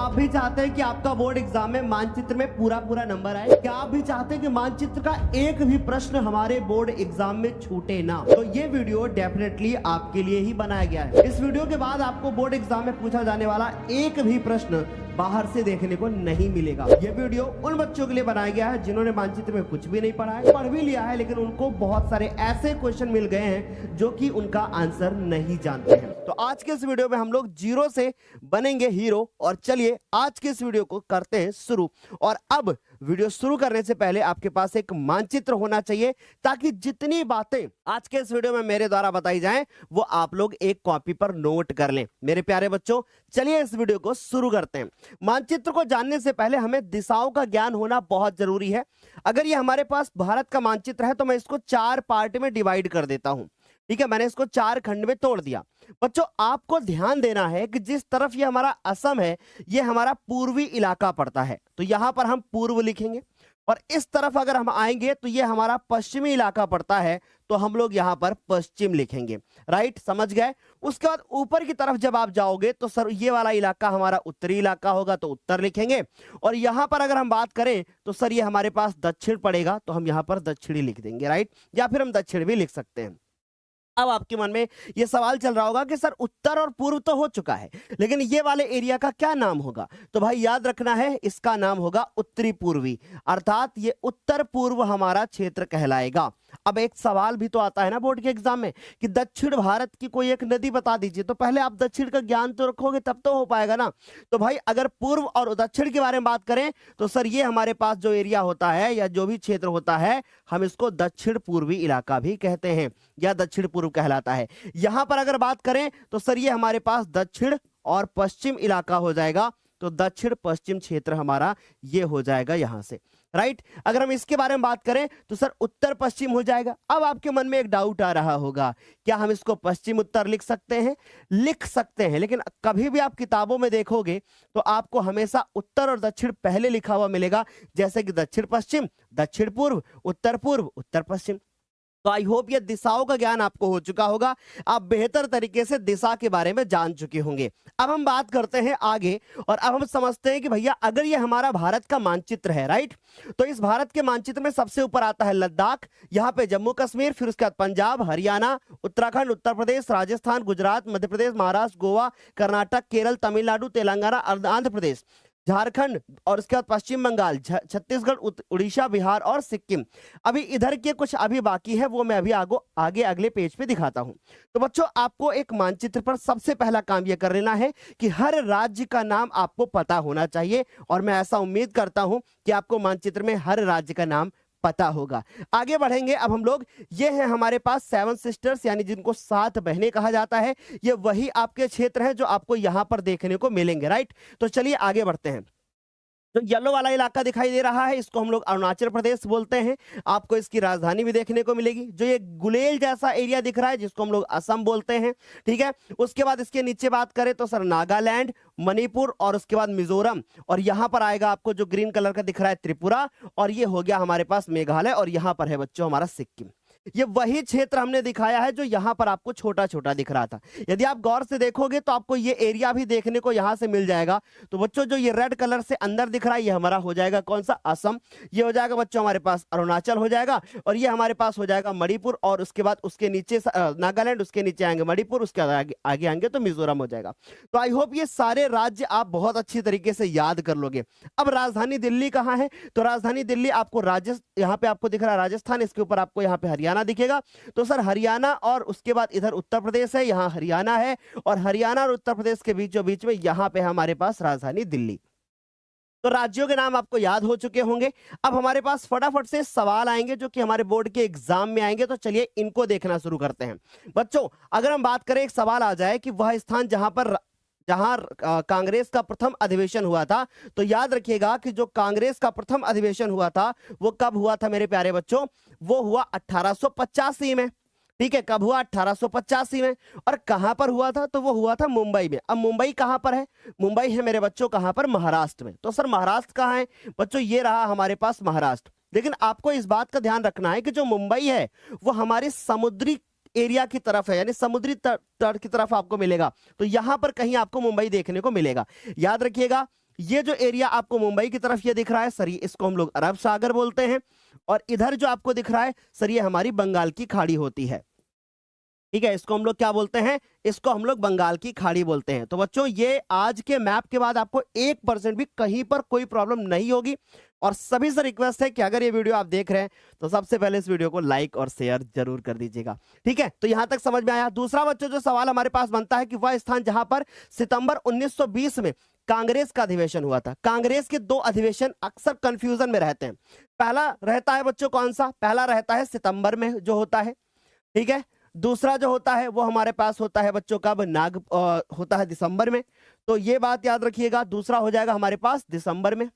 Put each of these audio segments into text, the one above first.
आप भी चाहते हैं कि आपका बोर्ड एग्जाम में मानचित्र में पूरा पूरा नंबर आए? क्या आप भी चाहते हैं कि मानचित्र का एक भी प्रश्न हमारे बोर्ड एग्जाम में छूटे ना? तो ये वीडियो डेफिनेटली आपके लिए ही बनाया गया है। इस वीडियो के बाद आपको बोर्ड एग्जाम में पूछा जाने वाला एक भी प्रश्न बाहर से देखने को नहीं मिलेगा। ये वीडियो उन बच्चों के लिए बनाया गया है जिन्होंने मानचित्र में कुछ भी नहीं पढ़ा है, पढ़ भी लिया है, लेकिन उनको बहुत सारे ऐसे क्वेश्चन मिल गए हैं जो कि उनका आंसर नहीं जानते हैं। तो आज के इस वीडियो में हम लोग जीरो से बनेंगे हीरो। और चलिए आज के इस वीडियो को करते हैं शुरू। और अब वीडियो शुरू करने से पहले आपके पास एक मानचित्र होना चाहिए, ताकि जितनी बातें आज के इस वीडियो में मेरे द्वारा बताई जाएं वो आप लोग एक कॉपी पर नोट कर लें। मेरे प्यारे बच्चों, चलिए इस वीडियो को शुरू करते हैं। मानचित्र को जानने से पहले हमें दिशाओं का ज्ञान होना बहुत जरूरी है। अगर ये हमारे पास भारत का मानचित्र है तो मैं इसको 4 पार्ट में डिवाइड कर देता हूं। ठीक है, मैंने इसको 4 खंड में तोड़ दिया। बच्चों, आपको ध्यान देना है कि जिस तरफ ये हमारा असम है, ये हमारा पूर्वी इलाका पड़ता है, तो यहां पर हम पूर्व लिखेंगे। और इस तरफ अगर हम आएंगे तो ये हमारा पश्चिमी इलाका पड़ता है, तो हम लोग यहां पर पश्चिम लिखेंगे। राइट, समझ गए? उसके बाद ऊपर की तरफ जब आप जाओगे तो सर ये वाला इलाका हमारा उत्तरी इलाका होगा, तो उत्तर लिखेंगे। और यहां पर अगर हम बात करें तो सर ये हमारे पास दक्षिण पड़ेगा, तो हम यहां पर दक्षिणी लिख देंगे। राइट, या फिर हम दक्षिण भी लिख सकते हैं। अब आपके मन में यह सवाल चल रहा होगा कि सर उत्तर और पूर्व तो हो चुका है, लेकिन ये वाले एरिया का क्या नाम होगा? तो भाई याद रखना है, इसका नाम होगा उत्तरी पूर्वी, अर्थात ये उत्तर पूर्व हमारा क्षेत्र कहलाएगा। अब एक सवाल भी तो आता है ना बोर्ड के एग्जाम में कि दक्षिण भारत की कोई एक नदी बता दीजिए। तो पहले आप दक्षिण का ज्ञान तो रखोगे तब तो हो पाएगा ना। तो भाई अगर पूर्व और दक्षिण के बारे में बात करें तो सर ये हमारे पास जो एरिया होता है या जो भी क्षेत्र होता है, हम इसको दक्षिण पूर्वी इलाका भी कहते हैं या दक्षिण पूर्व कहलाता है। यहां पर अगर बात करें तो सर ये हमारे पास दक्षिण और पश्चिम इलाका हो जाएगा, तो दक्षिण पश्चिम क्षेत्र हमारा ये हो जाएगा यहां से। राइट, अगर हम इसके बारे में बात करें तो सर उत्तर पश्चिम हो जाएगा। अब आपके मन में एक डाउट आ रहा होगा, क्या हम इसको पश्चिम उत्तर लिख सकते हैं? लिख सकते हैं, लेकिन कभी भी आप किताबों में देखोगे तो आपको हमेशा उत्तर और दक्षिण पहले लिखा हुआ मिलेगा, जैसे कि दक्षिण पश्चिम, दक्षिण पूर्व, उत्तर पश्चिम। तो आई होप ये दिशाओं का ज्ञान आपको हो चुका होगा, आप बेहतर तरीके से दिशा के बारे में जान चुके होंगे। अब हम बात करते हैं आगे, और अब हम समझते हैं कि भैया अगर ये हमारा भारत का मानचित्र है, राइट, तो इस भारत के मानचित्र में सबसे ऊपर आता है लद्दाख, यहाँ पे जम्मू कश्मीर, फिर उसके बाद पंजाब, हरियाणा, उत्तराखंड, उत्तर प्रदेश, राजस्थान, गुजरात, मध्य प्रदेश, महाराष्ट्र, गोवा, कर्नाटक, केरल, तमिलनाडु, तेलंगाना, आंध्र प्रदेश, झारखंड, और उसके बाद पश्चिम बंगाल, छत्तीसगढ़, उड़ीसा, बिहार और सिक्किम। अभी इधर के कुछ अभी बाकी है, वो मैं अभी आगे अगले पेज पे दिखाता हूं। तो बच्चों, आपको एक मानचित्र पर सबसे पहला काम यह कर लेना है कि हर राज्य का नाम आपको पता होना चाहिए, और मैं ऐसा उम्मीद करता हूं कि आपको मानचित्र में हर राज्य का नाम पता होगा। आगे बढ़ेंगे अब हम लोग। ये है हमारे पास 7 सिस्टर्स, यानी जिनको 7 बहनें कहा जाता है। ये वही आपके क्षेत्र हैं जो आपको यहां पर देखने को मिलेंगे। राइट, तो चलिए आगे बढ़ते हैं। जो येलो वाला इलाका दिखाई दे रहा है, इसको हम लोग अरुणाचल प्रदेश बोलते हैं। आपको इसकी राजधानी भी देखने को मिलेगी। जो ये गुलेल जैसा एरिया दिख रहा है, जिसको हम लोग असम बोलते हैं, ठीक है। उसके बाद इसके नीचे बात करें तो सर नागालैंड, मणिपुर, और उसके बाद मिजोरम, और यहां पर आएगा आपको जो ग्रीन कलर का दिख रहा है त्रिपुरा, और ये हो गया हमारे पास मेघालय, और यहां पर है बच्चों हमारा सिक्किम। ये वही क्षेत्र हमने दिखाया है जो यहां पर आपको छोटा छोटा दिख रहा था। यदि आप गौर से देखोगे तो आपको ये एरिया भी देखने को यहां से मिल जाएगा। तो बच्चों, जो ये रेड कलर से अंदर दिख रहा है, ये हमारा हो जाएगा कौन सा? असम। ये हो जाएगा बच्चों हमारे पास अरुणाचल हो जाएगा, और ये हमारे पास हो जाएगा मणिपुर, और उसके बाद उसके नीचे नागालैंड, उसके नीचे आएंगे मणिपुर, उसके आगे आएंगे तो मिजोरम हो जाएगा। तो आई होप ये सारे राज्य आप बहुत अच्छी तरीके से याद कर लोगे। अब राजधानी दिल्ली कहाँ है? तो राजधानी दिल्ली आपको यहाँ पे आपको दिख रहा है राजस्थान, इसके ऊपर आपको यहाँ पे हरियाणा दिखेगा। तो सर हरियाणा, और उसके बाद इधर उत्तर प्रदेश है, यहां हरियाणा है, और हरियाणा और उत्तर प्रदेश के बीचों बीच में यहां पे हमारे पास राजधानी दिल्ली। तो राज्यों के नाम आपको याद हो चुके होंगे। अब हमारे पास फटाफट से सवाल आएंगे जो कि हमारे बोर्ड के एग्जाम में आएंगे, तो चलिए इनको देखना शुरू करते हैं। बच्चों, अगर हम बात करें, एक सवाल आ जाए कि वह स्थान जहां कांग्रेस का प्रथम अधिवेशन हुआ था, तो याद रखिएगा कि जो कांग्रेस का प्रथम अधिवेशन हुआ था वो कब हुआ था मेरे प्यारे बच्चों? वो हुआ 1885 में। ठीक है, कब हुआ? 1885 में। और कहां पर हुआ था? तो वो हुआ था मुंबई में। अब मुंबई कहां पर है? मुंबई है मेरे बच्चों कहां पर? महाराष्ट्र में। तो सर महाराष्ट्र कहां है बच्चों? ये रहा हमारे पास महाराष्ट्र। लेकिन आपको इस बात का ध्यान रखना है कि जो मुंबई है वो हमारे समुद्री एरिया की तरफ है, यानी समुद्री तट की तरफ आपको मिलेगा। तो यहां पर कहीं आपको मुंबई देखने को मिलेगा। याद रखिएगा, ये जो एरिया आपको मुंबई की तरफ ये दिख रहा है सर, ये इसको हम लोग अरब सागर बोलते हैं। और इधर जो आपको दिख रहा है सर, ये हमारी बंगाल की खाड़ी होती है। ठीक है, इसको हम लोग क्या बोलते हैं? इसको हम लोग बंगाल की खाड़ी बोलते हैं। तो बच्चों, ये आज के मैप के बाद आपको 1% भी कहीं पर कोई प्रॉब्लम नहीं होगी। और सभी से रिक्वेस्ट है कि अगर ये वीडियो आप देख रहे हैं तो सबसे पहले इस वीडियो को लाइक और शेयर जरूर कर दीजिएगा। ठीक है, तो यहां तक समझ में आया। दूसरा बच्चों, जो सवाल हमारे पास बनता है कि वह स्थान जहां पर सितंबर 1920 में कांग्रेस का अधिवेशन हुआ था। कांग्रेस के 2 अधिवेशन अक्सर कंफ्यूजन में रहते हैं। पहला रहता है बच्चों कौन सा? पहला रहता है सितंबर में जो होता है, ठीक है। दूसरा जो होता है वो हमारे पास होता है बच्चों कब? होता है दिसंबर में। तो ये बात याद रखिएगा, दूसरा हो जाएगा हमारे पास दिसंबर में।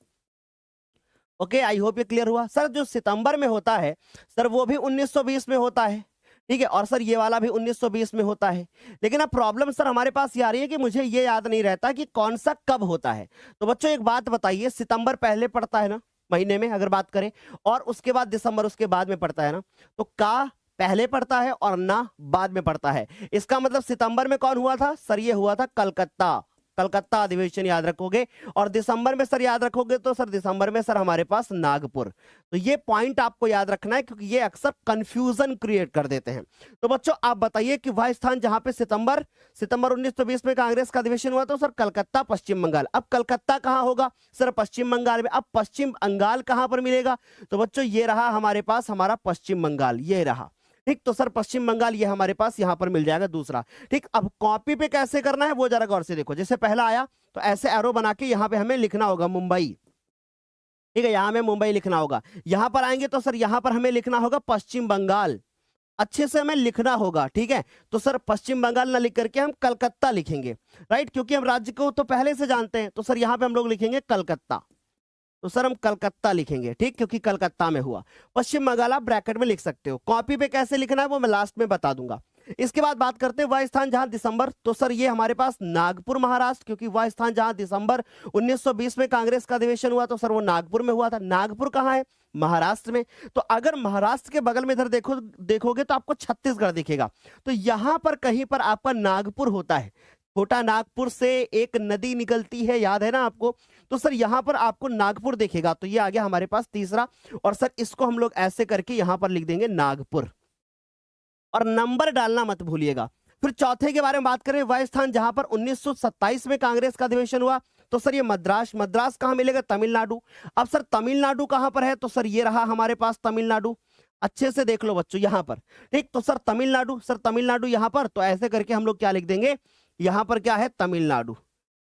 ओके, आई होप ये क्लियर हुआ। सर जो सितंबर में होता है सर, वो भी 1920 में होता है, ठीक है। और सर ये वाला भी 1920 में होता है। लेकिन अब प्रॉब्लम सर हमारे पास ये आ रही है कि मुझे ये याद नहीं रहता कि कौन सा कब होता है। तो बच्चों एक बात बताइए, सितंबर पहले पड़ता है ना महीने में अगर बात करें, और उसके बाद दिसंबर उसके बाद में पड़ता है ना। तो का पहले पड़ता है और ना बाद में पड़ता है। इसका मतलब सितंबर में कौन हुआ था सर? ये हुआ था कलकत्ता, कलकत्ता अधिवेशन याद रखोगे। और दिसंबर में सर याद रखोगे तो सर दिसंबर में सर हमारे पास नागपुर। तो ये पॉइंट आपको याद रखना है, क्योंकि ये अक्सर कंफ्यूजन क्रिएट कर देते हैं। तो बच्चों आप बताइए कि वह स्थान जहां पे सितंबर 1920 में कांग्रेस का अधिवेशन हुआ, तो सर कलकत्ता, पश्चिम बंगाल। अब कलकत्ता कहां होगा सर? पश्चिम बंगाल में। अब पश्चिम बंगाल कहां पर मिलेगा? तो बच्चों ये रहा हमारे पास हमारा पश्चिम बंगाल, ये रहा, ठीक। तो सर पश्चिम बंगाल ये हमारे पास यहां पर मिल जाएगा दूसरा, ठीक। अब कॉपी पे कैसे करना है वो जरा गौर से देखो। जैसे पहला आया तो ऐसे एरो बना के यहां पे हमें लिखना होगा मुंबई, ठीक है। यहां हमें मुंबई लिखना होगा। यहां पर आएंगे तो सर यहां पर हमें लिखना होगा पश्चिम बंगाल, अच्छे से हमें लिखना होगा, ठीक है। तो सर पश्चिम बंगाल ना लिख करके हम कलकत्ता लिखेंगे, राइट, क्योंकि हम राज्य को तो पहले से जानते हैं। तो सर यहां पे हम लोग लिखेंगे कलकत्ता, तो सर हम कलकत्ता लिखेंगे, ठीक, क्योंकि कलकत्ता में हुआ। पश्चिम बंगाल आप ब्रैकेट में लिख सकते हो, कॉपी पे कैसे लिखना है वो मैं लास्ट में बता दूंगा। इसके बाद बात करते हैं वह स्थान जहां दिसंबर, तो सर ये हमारे पास नागपुर महाराष्ट्र, क्योंकि वह स्थान जहां दिसंबर 1920 में कांग्रेस का अधिवेशन हुआ तो सर वो नागपुर में हुआ था। नागपुर कहां है? महाराष्ट्र में। तो अगर महाराष्ट्र के बगल में इधर देखोगे तो आपको छत्तीसगढ़ दिखेगा। तो यहां पर कहीं पर आपका नागपुर होता है। छोटा नागपुर से एक नदी निकलती है, याद है ना आपको? तो सर यहां पर आपको नागपुर दिखेगा। तो ये आ गया हमारे पास तीसरा। और सर इसको हम लोग ऐसे करके यहां पर लिख देंगे नागपुर, और नंबर डालना मत भूलिएगा। फिर चौथे के बारे में बात करें, वह स्थान जहां पर 1927 में कांग्रेस का अधिवेशन हुआ, तो सर ये मद्रास। मद्रास कहां मिलेगा? तमिलनाडु। अब सर तमिलनाडु कहां पर है? तो सर ये रहा हमारे पास तमिलनाडु, अच्छे से देख लो बच्चों यहां पर, ठीक। तो सर तमिलनाडु, सर तमिलनाडु यहां पर, तो ऐसे करके हम लोग क्या लिख देंगे? यहां पर क्या है? तमिलनाडु,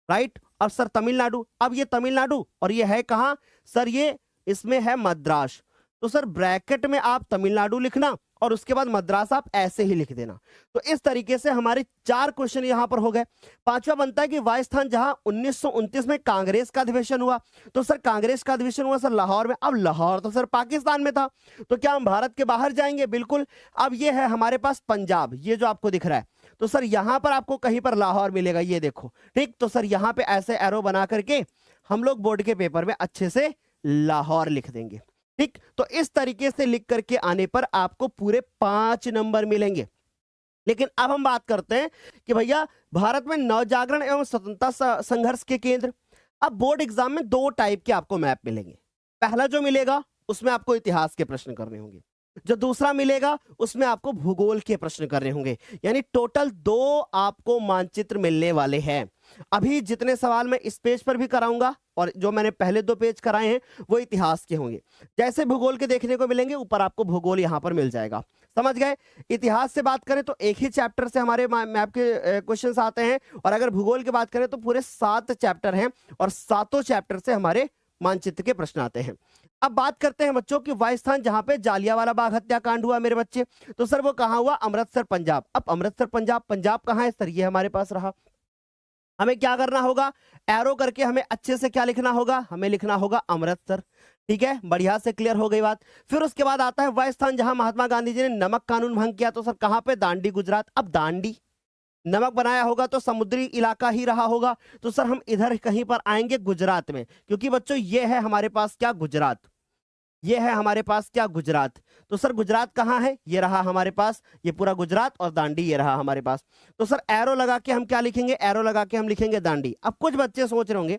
राइट। अब सर तमिलनाडु, अब ये तमिलनाडु और ये है कहां सर? ये इसमें है मद्रास। तो सर ब्रैकेट में आप तमिलनाडु लिखना और उसके बाद मद्रास आप ऐसे ही लिख देना। तो इस तरीके से हमारे 4 क्वेश्चन यहां पर हो गए। पांचवा बनता है कि वह स्थान जहां 1929 में कांग्रेस का अधिवेशन हुआ, तो सर कांग्रेस का अधिवेशन हुआ सर लाहौर में। अब लाहौर तो सर पाकिस्तान में था, तो क्या हम भारत के बाहर जाएंगे? बिल्कुल। अब ये है हमारे पास पंजाब, ये जो आपको दिख रहा है, तो सर यहां पर आपको कहीं पर लाहौर मिलेगा, ये देखो, ठीक। तो सर यहां पे ऐसे एरो बना करके हम लोग बोर्ड के पेपर में अच्छे से लाहौर लिख देंगे, ठीक। तो इस तरीके से लिख करके आने पर आपको पूरे 5 नंबर मिलेंगे। लेकिन अब हम बात करते हैं कि भैया भारत में नवजागरण एवं स्वतंत्रता संघर्ष के केंद्र। अब बोर्ड एग्जाम में 2 टाइप के आपको मैप मिलेंगे। पहला जो मिलेगा उसमें आपको इतिहास के प्रश्न करने होंगे, जो दूसरा मिलेगा उसमें आपको भूगोल के प्रश्न करने होंगे। यानी टोटल 2 आपको मानचित्र मिलने वाले हैं। अभी जितने सवाल मैं इस पेज पर भी कराऊंगा और जो मैंने पहले 2 पेज कराए हैं वो इतिहास के होंगे। जैसे भूगोल के देखने को मिलेंगे, ऊपर आपको भूगोल यहां पर मिल जाएगा। समझ गए? इतिहास से बात करें तो एक ही चैप्टर से हमारे मैप के क्वेश्चंस आते हैं, और अगर भूगोल की बात करें तो पूरे 7 चैप्टर हैं और 7 चैप्टर से हमारे मानचित्र के प्रश्न आते हैं। अब बात करते हैं बच्चों की वह स्थान जहां पे जालियांवाला बाग हत्याकांड हुआ मेरे बच्चे, तो सर वो कहां हुआ? अमृतसर पंजाब। अब अमृतसर पंजाब, पंजाब कहां है सर? ये हमारे पास रहा। हमें क्या करना होगा? एरो करके हमें अच्छे से क्या लिखना होगा? हमें लिखना होगा अमृतसर, ठीक है। बढ़िया से क्लियर हो गई बात। फिर उसके बाद आता है वह स्थान जहां महात्मा गांधी जी ने नमक कानून भंग किया, तो सर कहां पे? दांडी गुजरात। अब दांडी नमक बनाया होगा तो समुद्री इलाका ही रहा होगा, तो सर हम इधर कहीं पर आएंगे गुजरात में, क्योंकि बच्चों ये है हमारे पास क्या? गुजरात। ये है हमारे पास क्या? गुजरात। तो सर गुजरात कहां है? ये रहा हमारे पास, ये पूरा गुजरात, और दांडी ये रहा हमारे पास। तो सर एरो लगा के हम क्या लिखेंगे? एरो लगा के हम लिखेंगे दांडी। अब कुछ बच्चे सोच रहे होंगे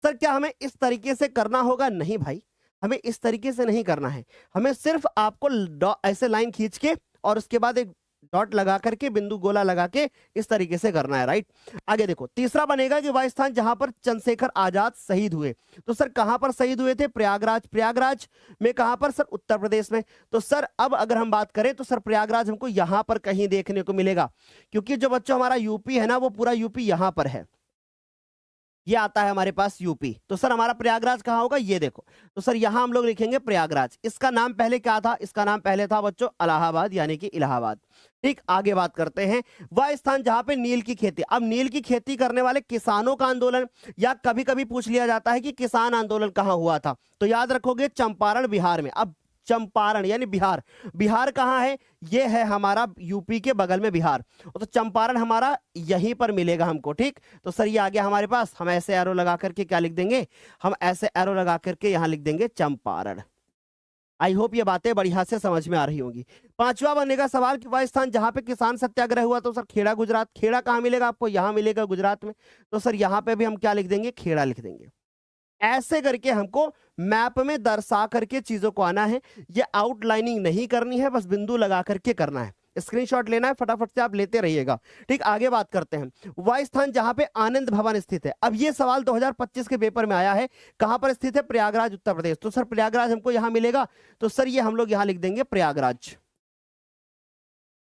सर क्या हमें इस तरीके से करना होगा? नहीं भाई, हमें इस तरीके से नहीं करना है। हमें सिर्फ आपको ऐसे लाइन खींच के और उसके बाद एक डॉट लगा करके, बिंदु गोला लगा के इस तरीके से करना है, राइट। आगे देखो, तीसरा बनेगा कि वह स्थान जहां पर चंद्रशेखर आजाद शहीद हुए। तो सर कहां पर शहीद हुए थे? प्रयागराज। प्रयागराज में कहां पर? सर उत्तर प्रदेश में। तो सर अब अगर हम बात करें तो सर प्रयागराज हमको यहां पर कहीं देखने को मिलेगा, क्योंकि जो बच्चों हमारा यूपी है ना, वो पूरा यूपी यहां पर है, ये आता है हमारे पास यूपी। तो सर हमारा प्रयागराज कहां होगा? ये देखो, तो सर यहां हम लोग लिखेंगे प्रयागराज। इसका नाम पहले क्या था? इसका नाम पहले था बच्चों इलाहाबाद, यानी कि इलाहाबाद। ठीक, आगे बात करते हैं। वह स्थान जहां पे नील की खेती, अब नील की खेती करने वाले किसानों का आंदोलन, या कभी कभी पूछ लिया जाता है कि किसान आंदोलन कहां हुआ था, तो याद रखोगे चंपारण बिहार में। अब चंपारण यानी बिहार, बिहार कहां है? ये है हमारा यूपी के बगल में बिहार, तो चंपारण हमारा यहीं पर मिलेगा हमको। ठीक, तो सर ये आ गया हमारे पास। हम ऐसे एरो लगा करके क्या लिख देंगे? हम ऐसे एरो लगा करके यहां लिख देंगे चंपारण। आई होप ये बातें बढ़िया से समझ में आ रही होंगी। पांचवा बनेगा सवाल कि वह स्थान जहां पे किसान सत्याग्रह हुआ, तो सर खेड़ा गुजरात। खेड़ा कहां मिलेगा आपको? यहां मिलेगा गुजरात में। तो सर यहां पे भी हम क्या लिख देंगे? खेड़ा लिख देंगे। ऐसे करके हमको मैप में दर्शा करके चीजों को आना है। ये आउटलाइनिंग नहीं करनी है, बस बिंदु लगा करके करना है। स्क्रीनशॉट लेना है, फटाफट से आप लेते रहिएगा। ठीक, आगे बात करते हैं। वह स्थान जहां पे आनंद भवन स्थित है, अब ये सवाल 2025 के पेपर में आया है। कहां पर स्थित है? प्रयागराज, उत्तर प्रदेश। तो सर प्रयागराज हमको यहां मिलेगा, तो सर ये हम लोग यहां लिख देंगे प्रयागराज।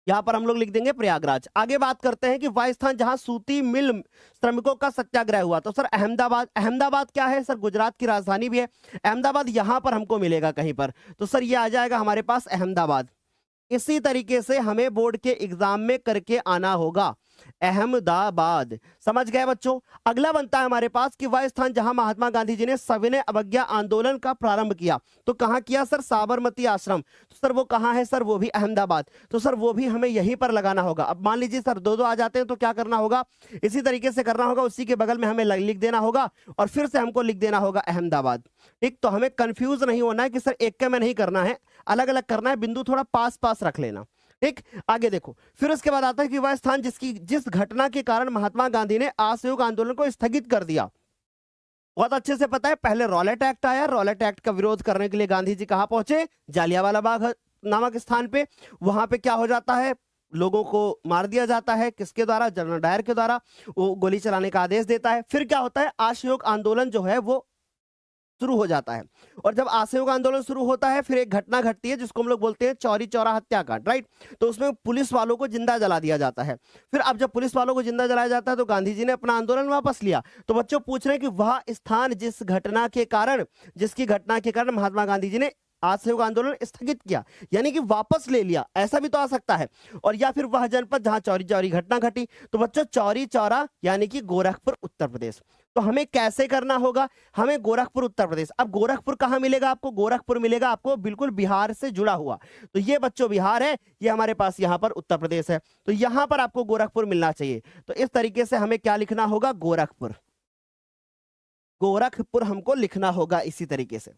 यहां पर हम लोग लिख देंगे प्रयागराज। आगे बात करते हैं कि वह स्थान जहां सूती मिल श्रमिकों का सत्याग्रह हुआ, तो सर अहमदाबाद। अहमदाबाद क्या है? सर गुजरात की राजधानी भी है। अहमदाबाद यहां पर हमको मिलेगा कहीं पर, तो सर ये आ जाएगा हमारे पास अहमदाबाद। इसी तरीके से हमें बोर्ड के एग्जाम में करके आना होगा, अहमदाबाद। समझ गए बच्चों? अगला बनता है हमारे पास कि वह स्थान जहां महात्मा गांधी जी ने सविनय अवज्ञा आंदोलन का प्रारंभ किया, तो कहां किया? सर साबरमती आश्रम। तो सर वो कहां है? सर वो भी अहमदाबाद। तो सर वो भी हमें यहीं पर लगाना होगा। अब मान लीजिए सर दो दो आ जाते हैं, तो क्या करना होगा? इसी तरीके से करना होगा, उसी के बगल में हमें लिख देना होगा और फिर से हमको लिख देना होगा अहमदाबाद। ठीक, तो हमें कंफ्यूज नहीं होना है कि सर एक के में नहीं करना है, अलग अलग करना है, बिंदु थोड़ा पास पास रख लेना। ठीक, आगे देखो, फिर उसके बाद आता है कि वह स्थान जिस घटना के कारण महात्मा गांधी ने असहयोग आंदोलन को स्थगित कर दिया। बहुत अच्छे से पता है, पहले रॉलेट एक्ट आया, रॉलेट एक्ट का विरोध करने के लिए गांधी जी कहां पहुंचे? जालियांवाला बाग नामक स्थान पे। वहां पे क्या हो जाता है? लोगों को मार दिया जाता है। किसके द्वारा? जनरल डायर के द्वारा। वो गोली चलाने का आदेश देता है। फिर क्या होता है? असहयोग आंदोलन जो है वो शुरू हो जाता है, और जब असहयोग आंदोलन शुरू होता है, फिर एक घटना घटती है जिसको हम लोग बोलते हैं चौरी चौरा हत्याकांड, राइट। तो उसमें पुलिस वालों को जिंदा जला दिया जाता है। फिर अब जब पुलिस वालों को जिंदा जलाया जाता है, तो गांधी जी ने अपना आंदोलन वापस लिया। तो बच्चों पूछ रहे हैं कि वह स्थान जिसकी घटना के कारण महात्मा गांधी जी ने असहयोग आंदोलन स्थगित किया, यानी कि वापस ले लिया, ऐसा भी तो आ सकता है। और या फिर वह जनपद जहां चौरी चौरी घटना घटी, तो बच्चों चौरी चौरा यानी कि गोरखपुर उत्तर प्रदेश। तो हमें कैसे करना होगा? हमें गोरखपुर उत्तर प्रदेश। अब गोरखपुर कहां मिलेगा आपको? गोरखपुर मिलेगा आपको बिल्कुल बिहार से जुड़ा हुआ। तो ये बच्चों बिहार है, ये हमारे पास यहां पर उत्तर प्रदेश है, तो यहां पर आपको गोरखपुर मिलना चाहिए। तो इस तरीके से हमें क्या लिखना होगा? गोरखपुर। गोरखपुर हमको लिखना होगा इसी तरीके से।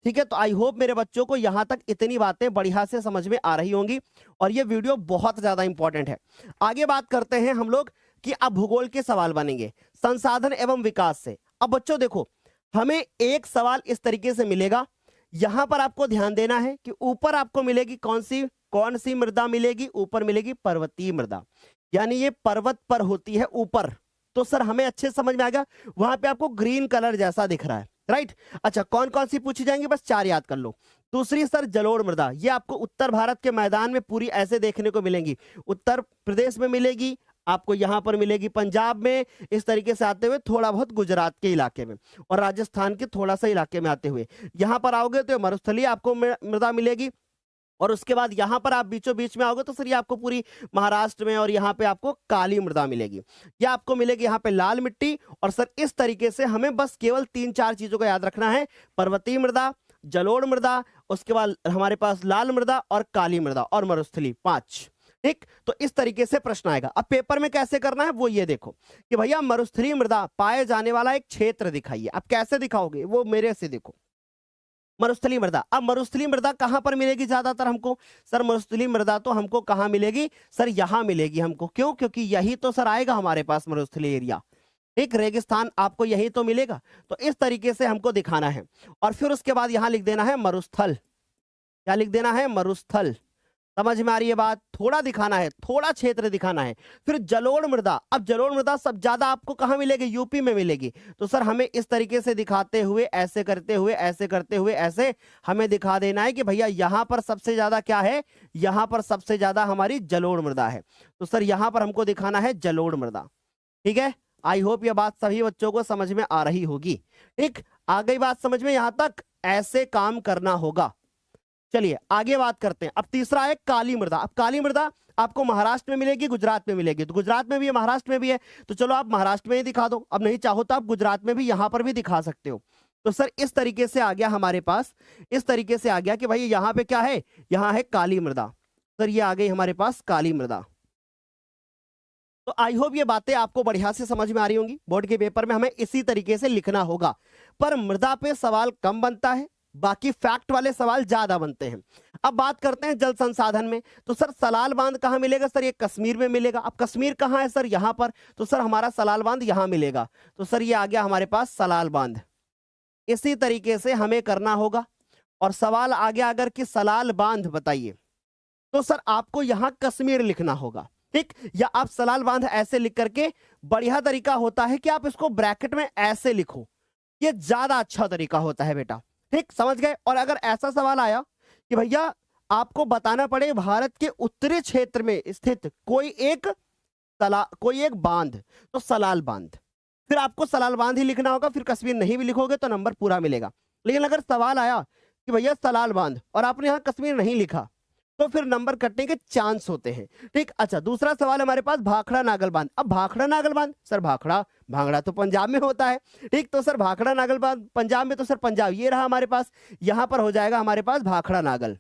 ठीक है, तो आई होप मेरे बच्चों को यहां तक इतनी बातें बढ़िया से समझ में आ रही होंगी, और ये वीडियो बहुत ज्यादा इंपॉर्टेंट है। आगे बात करते हैं हम लोग कि अब भूगोल के सवाल बनेंगे संसाधन एवं विकास से। अब बच्चों देखो, हमें एक सवाल इस तरीके से मिलेगा, यहां पर आपको ध्यान देना है कि ऊपर आपको मिलेगी कौन सी मृदा मिलेगी? ऊपर मिलेगी पर्वतीय मृदा, यानी ये पर्वत पर होती है ऊपर। तो सर हमें अच्छे समझ में आ गया, वहां पे आपको ग्रीन कलर जैसा दिख रहा है, राइट। अच्छा, कौन कौन सी पूछी जाएंगी? बस 4 याद कर लो। दूसरी सर जलोढ़ मृदा, ये आपको उत्तर भारत के मैदान में पूरी ऐसे देखने को मिलेंगी। उत्तर प्रदेश में मिलेगी आपको, यहां पर मिलेगी पंजाब में, इस तरीके से आते हुए थोड़ा बहुत गुजरात के इलाके में, और राजस्थान के थोड़ा सा इलाके में आते हुए यहां पर आओगे तो मरुस्थलीय आपको मृदा मिलेगी। और उसके बाद यहां पर आप बीचों बीच में आओगे तो सर ये आपको पूरी महाराष्ट्र में, और यहां पे आपको काली मृदा मिलेगी, या आपको मिलेगी यहां पे लाल मिट्टी। और सर इस तरीके से हमें बस केवल 3-4 चीजों को याद रखना है, पर्वतीय मृदा, जलोढ़ मृदा, उसके बाद हमारे पास लाल मृदा और काली मृदा और मरुस्थली, 5। ठीक, तो इस तरीके से प्रश्न आएगा। अब पेपर में कैसे करना है वो ये देखो कि भैया मरुस्थलीय मृदा पाए जाने वाला एक क्षेत्र दिखाइए। अब कैसे दिखाओगे वो मेरे से देखो, मरुस्थलीय मृदा। अब मरुस्थलीय मृदा कहां पर मिलेगी ज्यादातर हमको? सर मरुस्थलीय मृदा तो हमको कहां मिलेगी? सर यहां मिलेगी हमको। क्यों? क्योंकि यही तो सर आएगा हमारे पास मरुस्थलीय एरिया। एक रेगिस्तान आपको यही तो मिलेगा। तो इस तरीके से हमको दिखाना है और फिर उसके बाद यहां लिख देना है मरुस्थल। क्या लिख देना है? मरुस्थल। समझ में आ रही है बात? थोड़ा दिखाना है, थोड़ा क्षेत्र दिखाना है। फिर जलोढ़ मृदा। अब जलोढ़ मृदा सब ज्यादा आपको कहां मिलेगी? यूपी में मिलेगी। तो सर हमें इस तरीके से दिखाते हुए, ऐसे करते हुए, ऐसे करते हुए, ऐसे हमें दिखा देना है कि भैया यहां पर सबसे ज्यादा क्या है? यहां पर सबसे ज्यादा हमारी जलोढ़ मृदा है। तो सर यहां पर हमको दिखाना है जलोढ़ मृदा। ठीक है, आई होप यह बात सभी बच्चों को समझ में आ रही होगी। ठीक, आ गई बात समझ में? यहां तक ऐसे काम करना होगा। चलिए आगे बात करते हैं। अब तीसरा है काली मृदा। अब काली मृदा आपको महाराष्ट्र में मिलेगी, गुजरात में मिलेगी। तो गुजरात में भी है, महाराष्ट्र में भी है, तो चलो आप महाराष्ट्र में ही दिखा दो। अब नहीं चाहो तो आप गुजरात में भी, यहां पर भी दिखा सकते हो। तो सर इस तरीके से आ गया हमारे पास, इस तरीके से आ गया कि भाई यहां पे क्या है? यहां है काली मृदा। सर ये आ गई हमारे पास काली मृदा। तो आई होप ये बातें आपको बढ़िया से समझ में आ रही होंगी। बोर्ड के पेपर में हमें इसी तरीके से लिखना होगा, पर मृदा पे सवाल कम बनता है, बाकी फैक्ट वाले सवाल ज्यादा बनते हैं। अब बात करते हैं जल संसाधन में। तो सर सलाल बांध कहां मिलेगा? सर ये कश्मीर में मिलेगा। अब कश्मीर कहां है? सर यहां पर। तो सर हमारा सलाल बांध यहां मिलेगा। तो सर ये आ गया हमारे पास सलाल बांध। इसी तरीके से हमें करना होगा। और सवाल आ गया अगर कि सलाल बांध बताइए, तो सर आपको यहां कश्मीर लिखना होगा। ठीक, या आप सलाल बांध ऐसे लिख करके, बढ़िया तरीका होता है कि आप इसको ब्रैकेट में ऐसे लिखो, ये ज्यादा अच्छा तरीका होता है बेटा। ठीक, समझ गए? और अगर ऐसा सवाल आया कि भैया आपको बताना पड़े भारत के उत्तरी क्षेत्र में स्थित कोई एक बांध, तो सलाल बांध, फिर आपको सलाल बांध ही लिखना होगा। फिर कश्मीर नहीं भी लिखोगे तो नंबर पूरा मिलेगा। लेकिन अगर सवाल आया कि भैया सलाल बांध और आपने यहां कश्मीर नहीं लिखा, तो फिर नंबर कटने के चांस होते हैं। ठीक, अच्छा दूसरा सवाल हमारे पास भाखड़ा नागल बांध। अब भाखड़ा नागल बांध, सर भांगड़ा तो पंजाब में होता है। ठीक, तो सर भाखड़ा नागल बांध पंजाब में, तो सर पंजाब ये रहा हमारे पास। यहां पर हो जाएगा हमारे पास भाखड़ा नागल,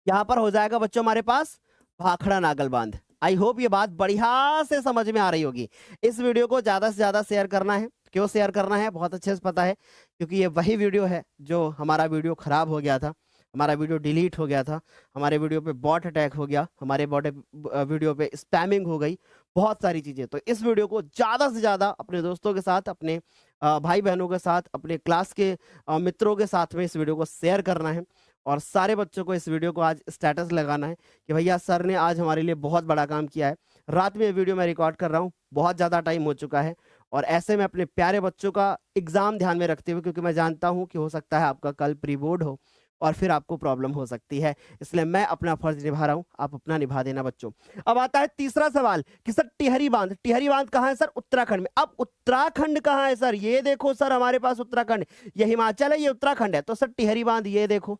यहां पर हो जाएगा बच्चों हमारे पास भाखड़ा नागल बांध। आई होप ये बात बढ़िया से समझ में आ रही होगी। इस वीडियो को ज्यादा से ज्यादा शेयर करना है। क्यों शेयर करना है? बहुत अच्छे से पता है, क्योंकि ये वही वीडियो है जो हमारा वीडियो खराब हो गया था, हमारा वीडियो डिलीट हो गया था, हमारे वीडियो पे बॉट अटैक हो गया, हमारे वीडियो पे स्पैमिंग हो गई, बहुत सारी चीज़ें। तो इस वीडियो को ज़्यादा से ज़्यादा अपने दोस्तों के साथ, अपने भाई बहनों के साथ, अपने क्लास के मित्रों के साथ में इस वीडियो को शेयर करना है। और सारे बच्चों को इस वीडियो को आज स्टेटस लगाना है कि भैया सर ने आज हमारे लिए बहुत बड़ा काम किया है। रात में ये वीडियो मैं रिकॉर्ड कर रहा हूँ, बहुत ज़्यादा टाइम हो चुका है, और ऐसे में अपने प्यारे बच्चों का एग्ज़ाम ध्यान में रखते हुए, क्योंकि मैं जानता हूँ कि हो सकता है आपका कल प्री बोर्ड हो और फिर आपको प्रॉब्लम हो सकती है, इसलिए मैं अपना फर्ज निभा रहा हूं, आप अपना निभा देना बच्चों। अब आता है तीसरा सवाल कि सर टिहरी बांध, टिहरी बांध कहां है? सर उत्तराखंड में। अब उत्तराखंड कहां है? सर ये देखो सर हमारे पास उत्तराखंड, ये हिमाचल है, ये उत्तराखंड है। तो सर टिहरी बांध ये देखो,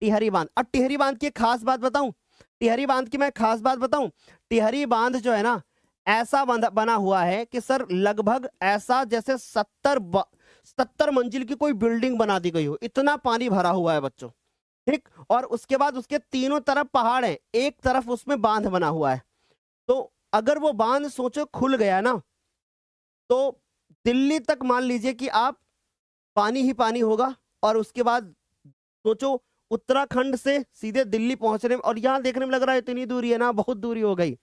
टिहरी बांध। अब टिहरी बांध की खास बात बताऊं, टिहरी बांध की मैं खास बात बताऊं, टिहरी बांध जो है ना ऐसा बना हुआ है कि सर लगभग ऐसा जैसे 70 मंजिल की कोई बिल्डिंग बना दी गई हो, इतना पानी भरा हुआ है बच्चों। ठीक, और उसके बाद उसके तीनों तरफ पहाड़ हैं, एक तरफ उसमें बांध बना हुआ है। तो अगर वो बांध सोचो खुल गया ना, तो दिल्ली तक मान लीजिए कि आप पानी ही पानी होगा। और उसके बाद सोचो उत्तराखंड से सीधे दिल्ली पहुंचने में, और यहां देखने में लग रहा है इतनी दूरी है ना, बहुत दूरी हो गई,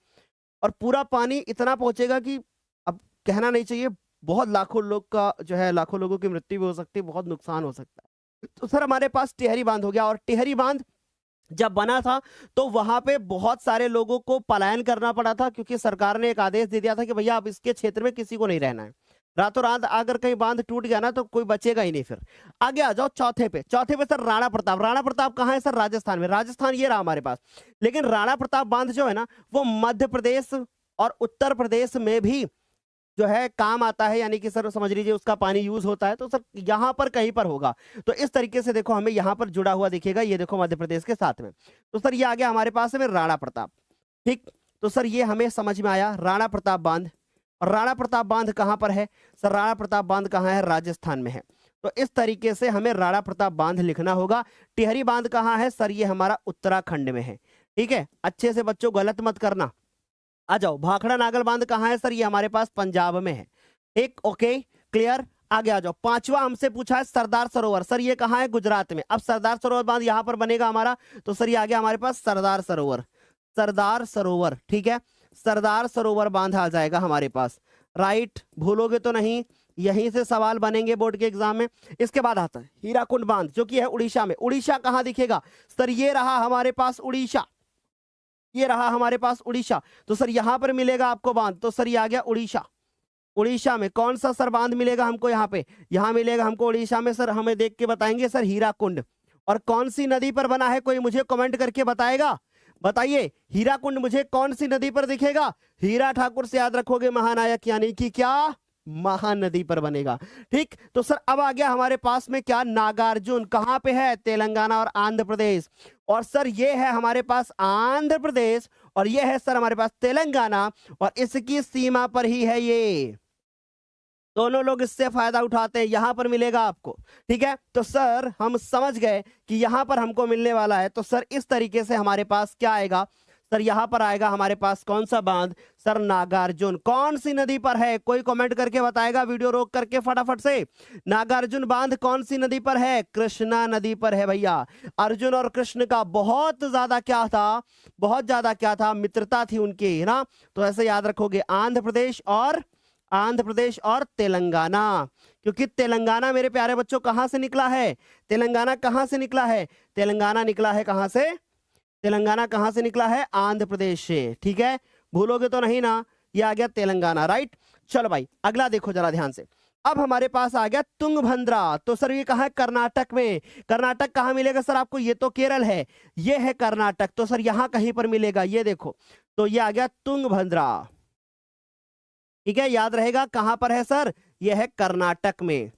और पूरा पानी इतना पहुंचेगा कि अब कहना नहीं चाहिए, बहुत लाखों लोग का जो है, लाखों लोगों की मृत्यु भी हो सकती है, बहुत नुकसान हो सकता है। तो सर हमारे पास टिहरी बांध हो गया। और टिहरी बांध जब बना था तो वहां पे बहुत सारे लोगों को पलायन करना पड़ा था, क्योंकि सरकार ने एक आदेश दे दिया था कि भैया अब इसके क्षेत्र में किसी को नहीं रहना है। रातों रात अगर कहीं बांध टूट गया ना तो कोई बचेगा ही नहीं। फिर आगे आ जाओ चौथे पे। चौथे पे सर राणा प्रताप। राणा प्रताप कहाँ है? सर राजस्थान में। राजस्थान ये रहा हमारे पास। लेकिन राणा प्रताप बांध जो है ना वो मध्य प्रदेश और उत्तर प्रदेश में भी जो है काम आता है, यानी कि सर समझ लीजिए उसका पानी यूज होता है। तो सर यहां पर कहीं पर होगा। तो इस तरीके से देखो हमें यहां पर जुड़ा हुआ दिखेगा, ये देखो मध्य प्रदेश के साथ में। तो सर ये आ गया हमारे पास में राणा प्रताप। ठीक, तो सर ये हमें समझ में आया राणा प्रताप बांध। और राणा प्रताप बांध कहां पर है? सर राणा प्रताप बांध कहां है? राजस्थान में है। तो इस तरीके से हमें राणा प्रताप बांध लिखना होगा। टिहरी बांध कहां है? सर ये हमारा उत्तराखंड में है। ठीक है, अच्छे से बच्चों गलत मत करना। आ जाओ, भाखड़ा नागल बांध कहां है? सर ये हमारे पास पंजाब में है। एक ओके क्लियर। आगे आ जाओ, पांचवा हमसे पूछा है सरदार सरोवर। सर ये कहां है? गुजरात में। अब सरदार सरोवर बांध यहां पर बनेगा हमारा, तो सर ये आ गया हमारे पास सरदार सरोवर। सरदार सरोवर, ठीक है, सरदार सरोवर बांध आ जाएगा हमारे पास। राइट, भूलोगे तो नहीं, यहीं से सवाल बनेंगे बोर्ड के एग्जाम में। इसके बाद आता है हीराकुंड बांध, जो कि है उड़ीसा में। उड़ीसा कहां दिखेगा सर? ये रहा हमारे पास उड़ीसा, ये रहा हमारे पास उड़ीसा। तो सर यहां पर मिलेगा आपको बांध, तो सर ये आ गया उड़ीसा। उड़ीसा में कौन सा सर बांध मिलेगा हमको? यहाँ पे, यहाँ मिलेगा हमको उड़ीसा में सर। हमें देख के बताएंगे सर हीराकुंड। और कौन सी नदी पर बना है, कोई मुझे कमेंट करके बताएगा? बताइए हीराकुंड मुझे कौन सी नदी पर दिखेगा? हीरा ठाकुर से याद रखोगे, महानायक यानी कि क्या, महानदी पर बनेगा। ठीक, तो सर अब आ गया हमारे पास में क्या, नागार्जुन। कहां पे है? तेलंगाना और आंध्र प्रदेश। और सर ये है हमारे पास आंध्र प्रदेश, और ये है सर हमारे पास तेलंगाना, और इसकी सीमा पर ही है ये। दोनों लोग इससे फायदा उठाते हैं, यहां पर मिलेगा आपको। ठीक है, तो सर हम समझ गए कि यहां पर हमको मिलने वाला है। तो सर इस तरीके से हमारे पास क्या आएगा सर? यहां पर आएगा हमारे पास कौन सा बांध सर? नागार्जुन। कौन सी नदी पर है, कोई कमेंट करके बताएगा वीडियो रोक करके फटाफट से? नागार्जुन बांध कौन सी नदी पर है? कृष्णा नदी पर है भैया। अर्जुन और कृष्ण का बहुत ज्यादा क्या था, बहुत ज्यादा क्या था, मित्रता थी उनकी, है ना। तो ऐसे याद रखोगे, आंध्र प्रदेश और तेलंगाना। क्योंकि तेलंगाना मेरे प्यारे बच्चों कहां से निकला है? तेलंगाना कहां से निकला है? तेलंगाना निकला है कहां से? तेलंगाना कहां से निकला है? आंध्र प्रदेश से। ठीक है, भूलोगे तो नहीं ना, ये आ गया तेलंगाना। राइट, चलो भाई अगला देखो जरा ध्यान से। अब हमारे पास आ गया तुंगभद्रा। तो सर ये कहां है? कर्नाटक में। कर्नाटक कहां मिलेगा सर आपको? ये तो केरल है, ये है कर्नाटक। तो सर यहां कहीं पर मिलेगा, ये देखो, तो ये आ गया तुंगभद्रा। ठीक है, याद रहेगा कहां पर है सर? ये है कर्नाटक में।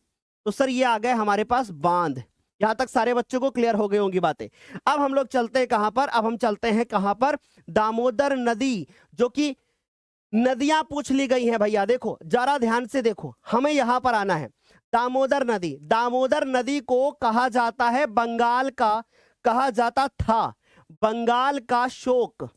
तो सर ये आ गए हमारे पास बांध। यहां तक सारे बच्चों को क्लियर हो गई होंगी बातें। अब हम लोग चलते हैं कहां पर? अब हम चलते हैं कहां पर? दामोदर नदी, जो कि नदियां पूछ ली गई हैं भैया। देखो जरा ध्यान से देखो, हमें यहां पर आना है। दामोदर नदी, दामोदर नदी को कहा जाता है बंगाल का, कहा जाता था बंगाल का शोक।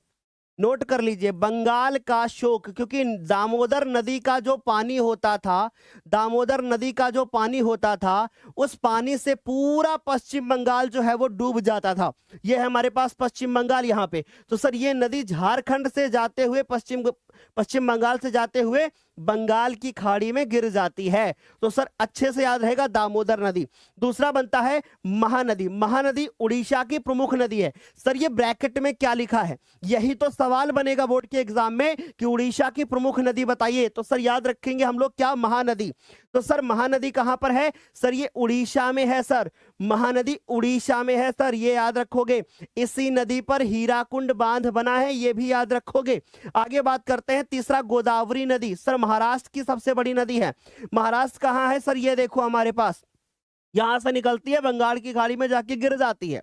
नोट कर लीजिए, बंगाल का शोक। क्योंकि दामोदर नदी का जो पानी होता था, दामोदर नदी का जो पानी होता था, उस पानी से पूरा पश्चिम बंगाल जो है वो डूब जाता था। ये है हमारे पास पश्चिम बंगाल यहाँ पे। तो सर ये नदी झारखंड से जाते हुए पश्चिम बंगाल से जाते हुए बंगाल की खाड़ी में गिर जाती है। तो सर अच्छे से याद रहेगा, दामोदर नदी। दूसरा बनता है महानदी। महानदी उड़ीसा की प्रमुख नदी है। सर ये ब्रैकेट में क्या लिखा है? यही तो सवाल बनेगा बोर्ड के एग्जाम में कि उड़ीसा की प्रमुख नदी बताइए। तो सर याद रखेंगे हम लोग क्या? महानदी। तो सर महानदी कहां पर है सर? ये उड़ीसा में है सर। महानदी उड़ीसा में है सर, ये याद रखोगे। इसी नदी पर हीराकुंड बांध बना है, ये भी याद रखोगे। आगे बात करते हैं, तीसरा गोदावरी नदी। सर महाराष्ट्र की सबसे बड़ी नदी है। महाराष्ट्र कहां है सर? ये देखो हमारे पास, यहां से निकलती है, बंगाल की खाड़ी में जाके गिर जाती है।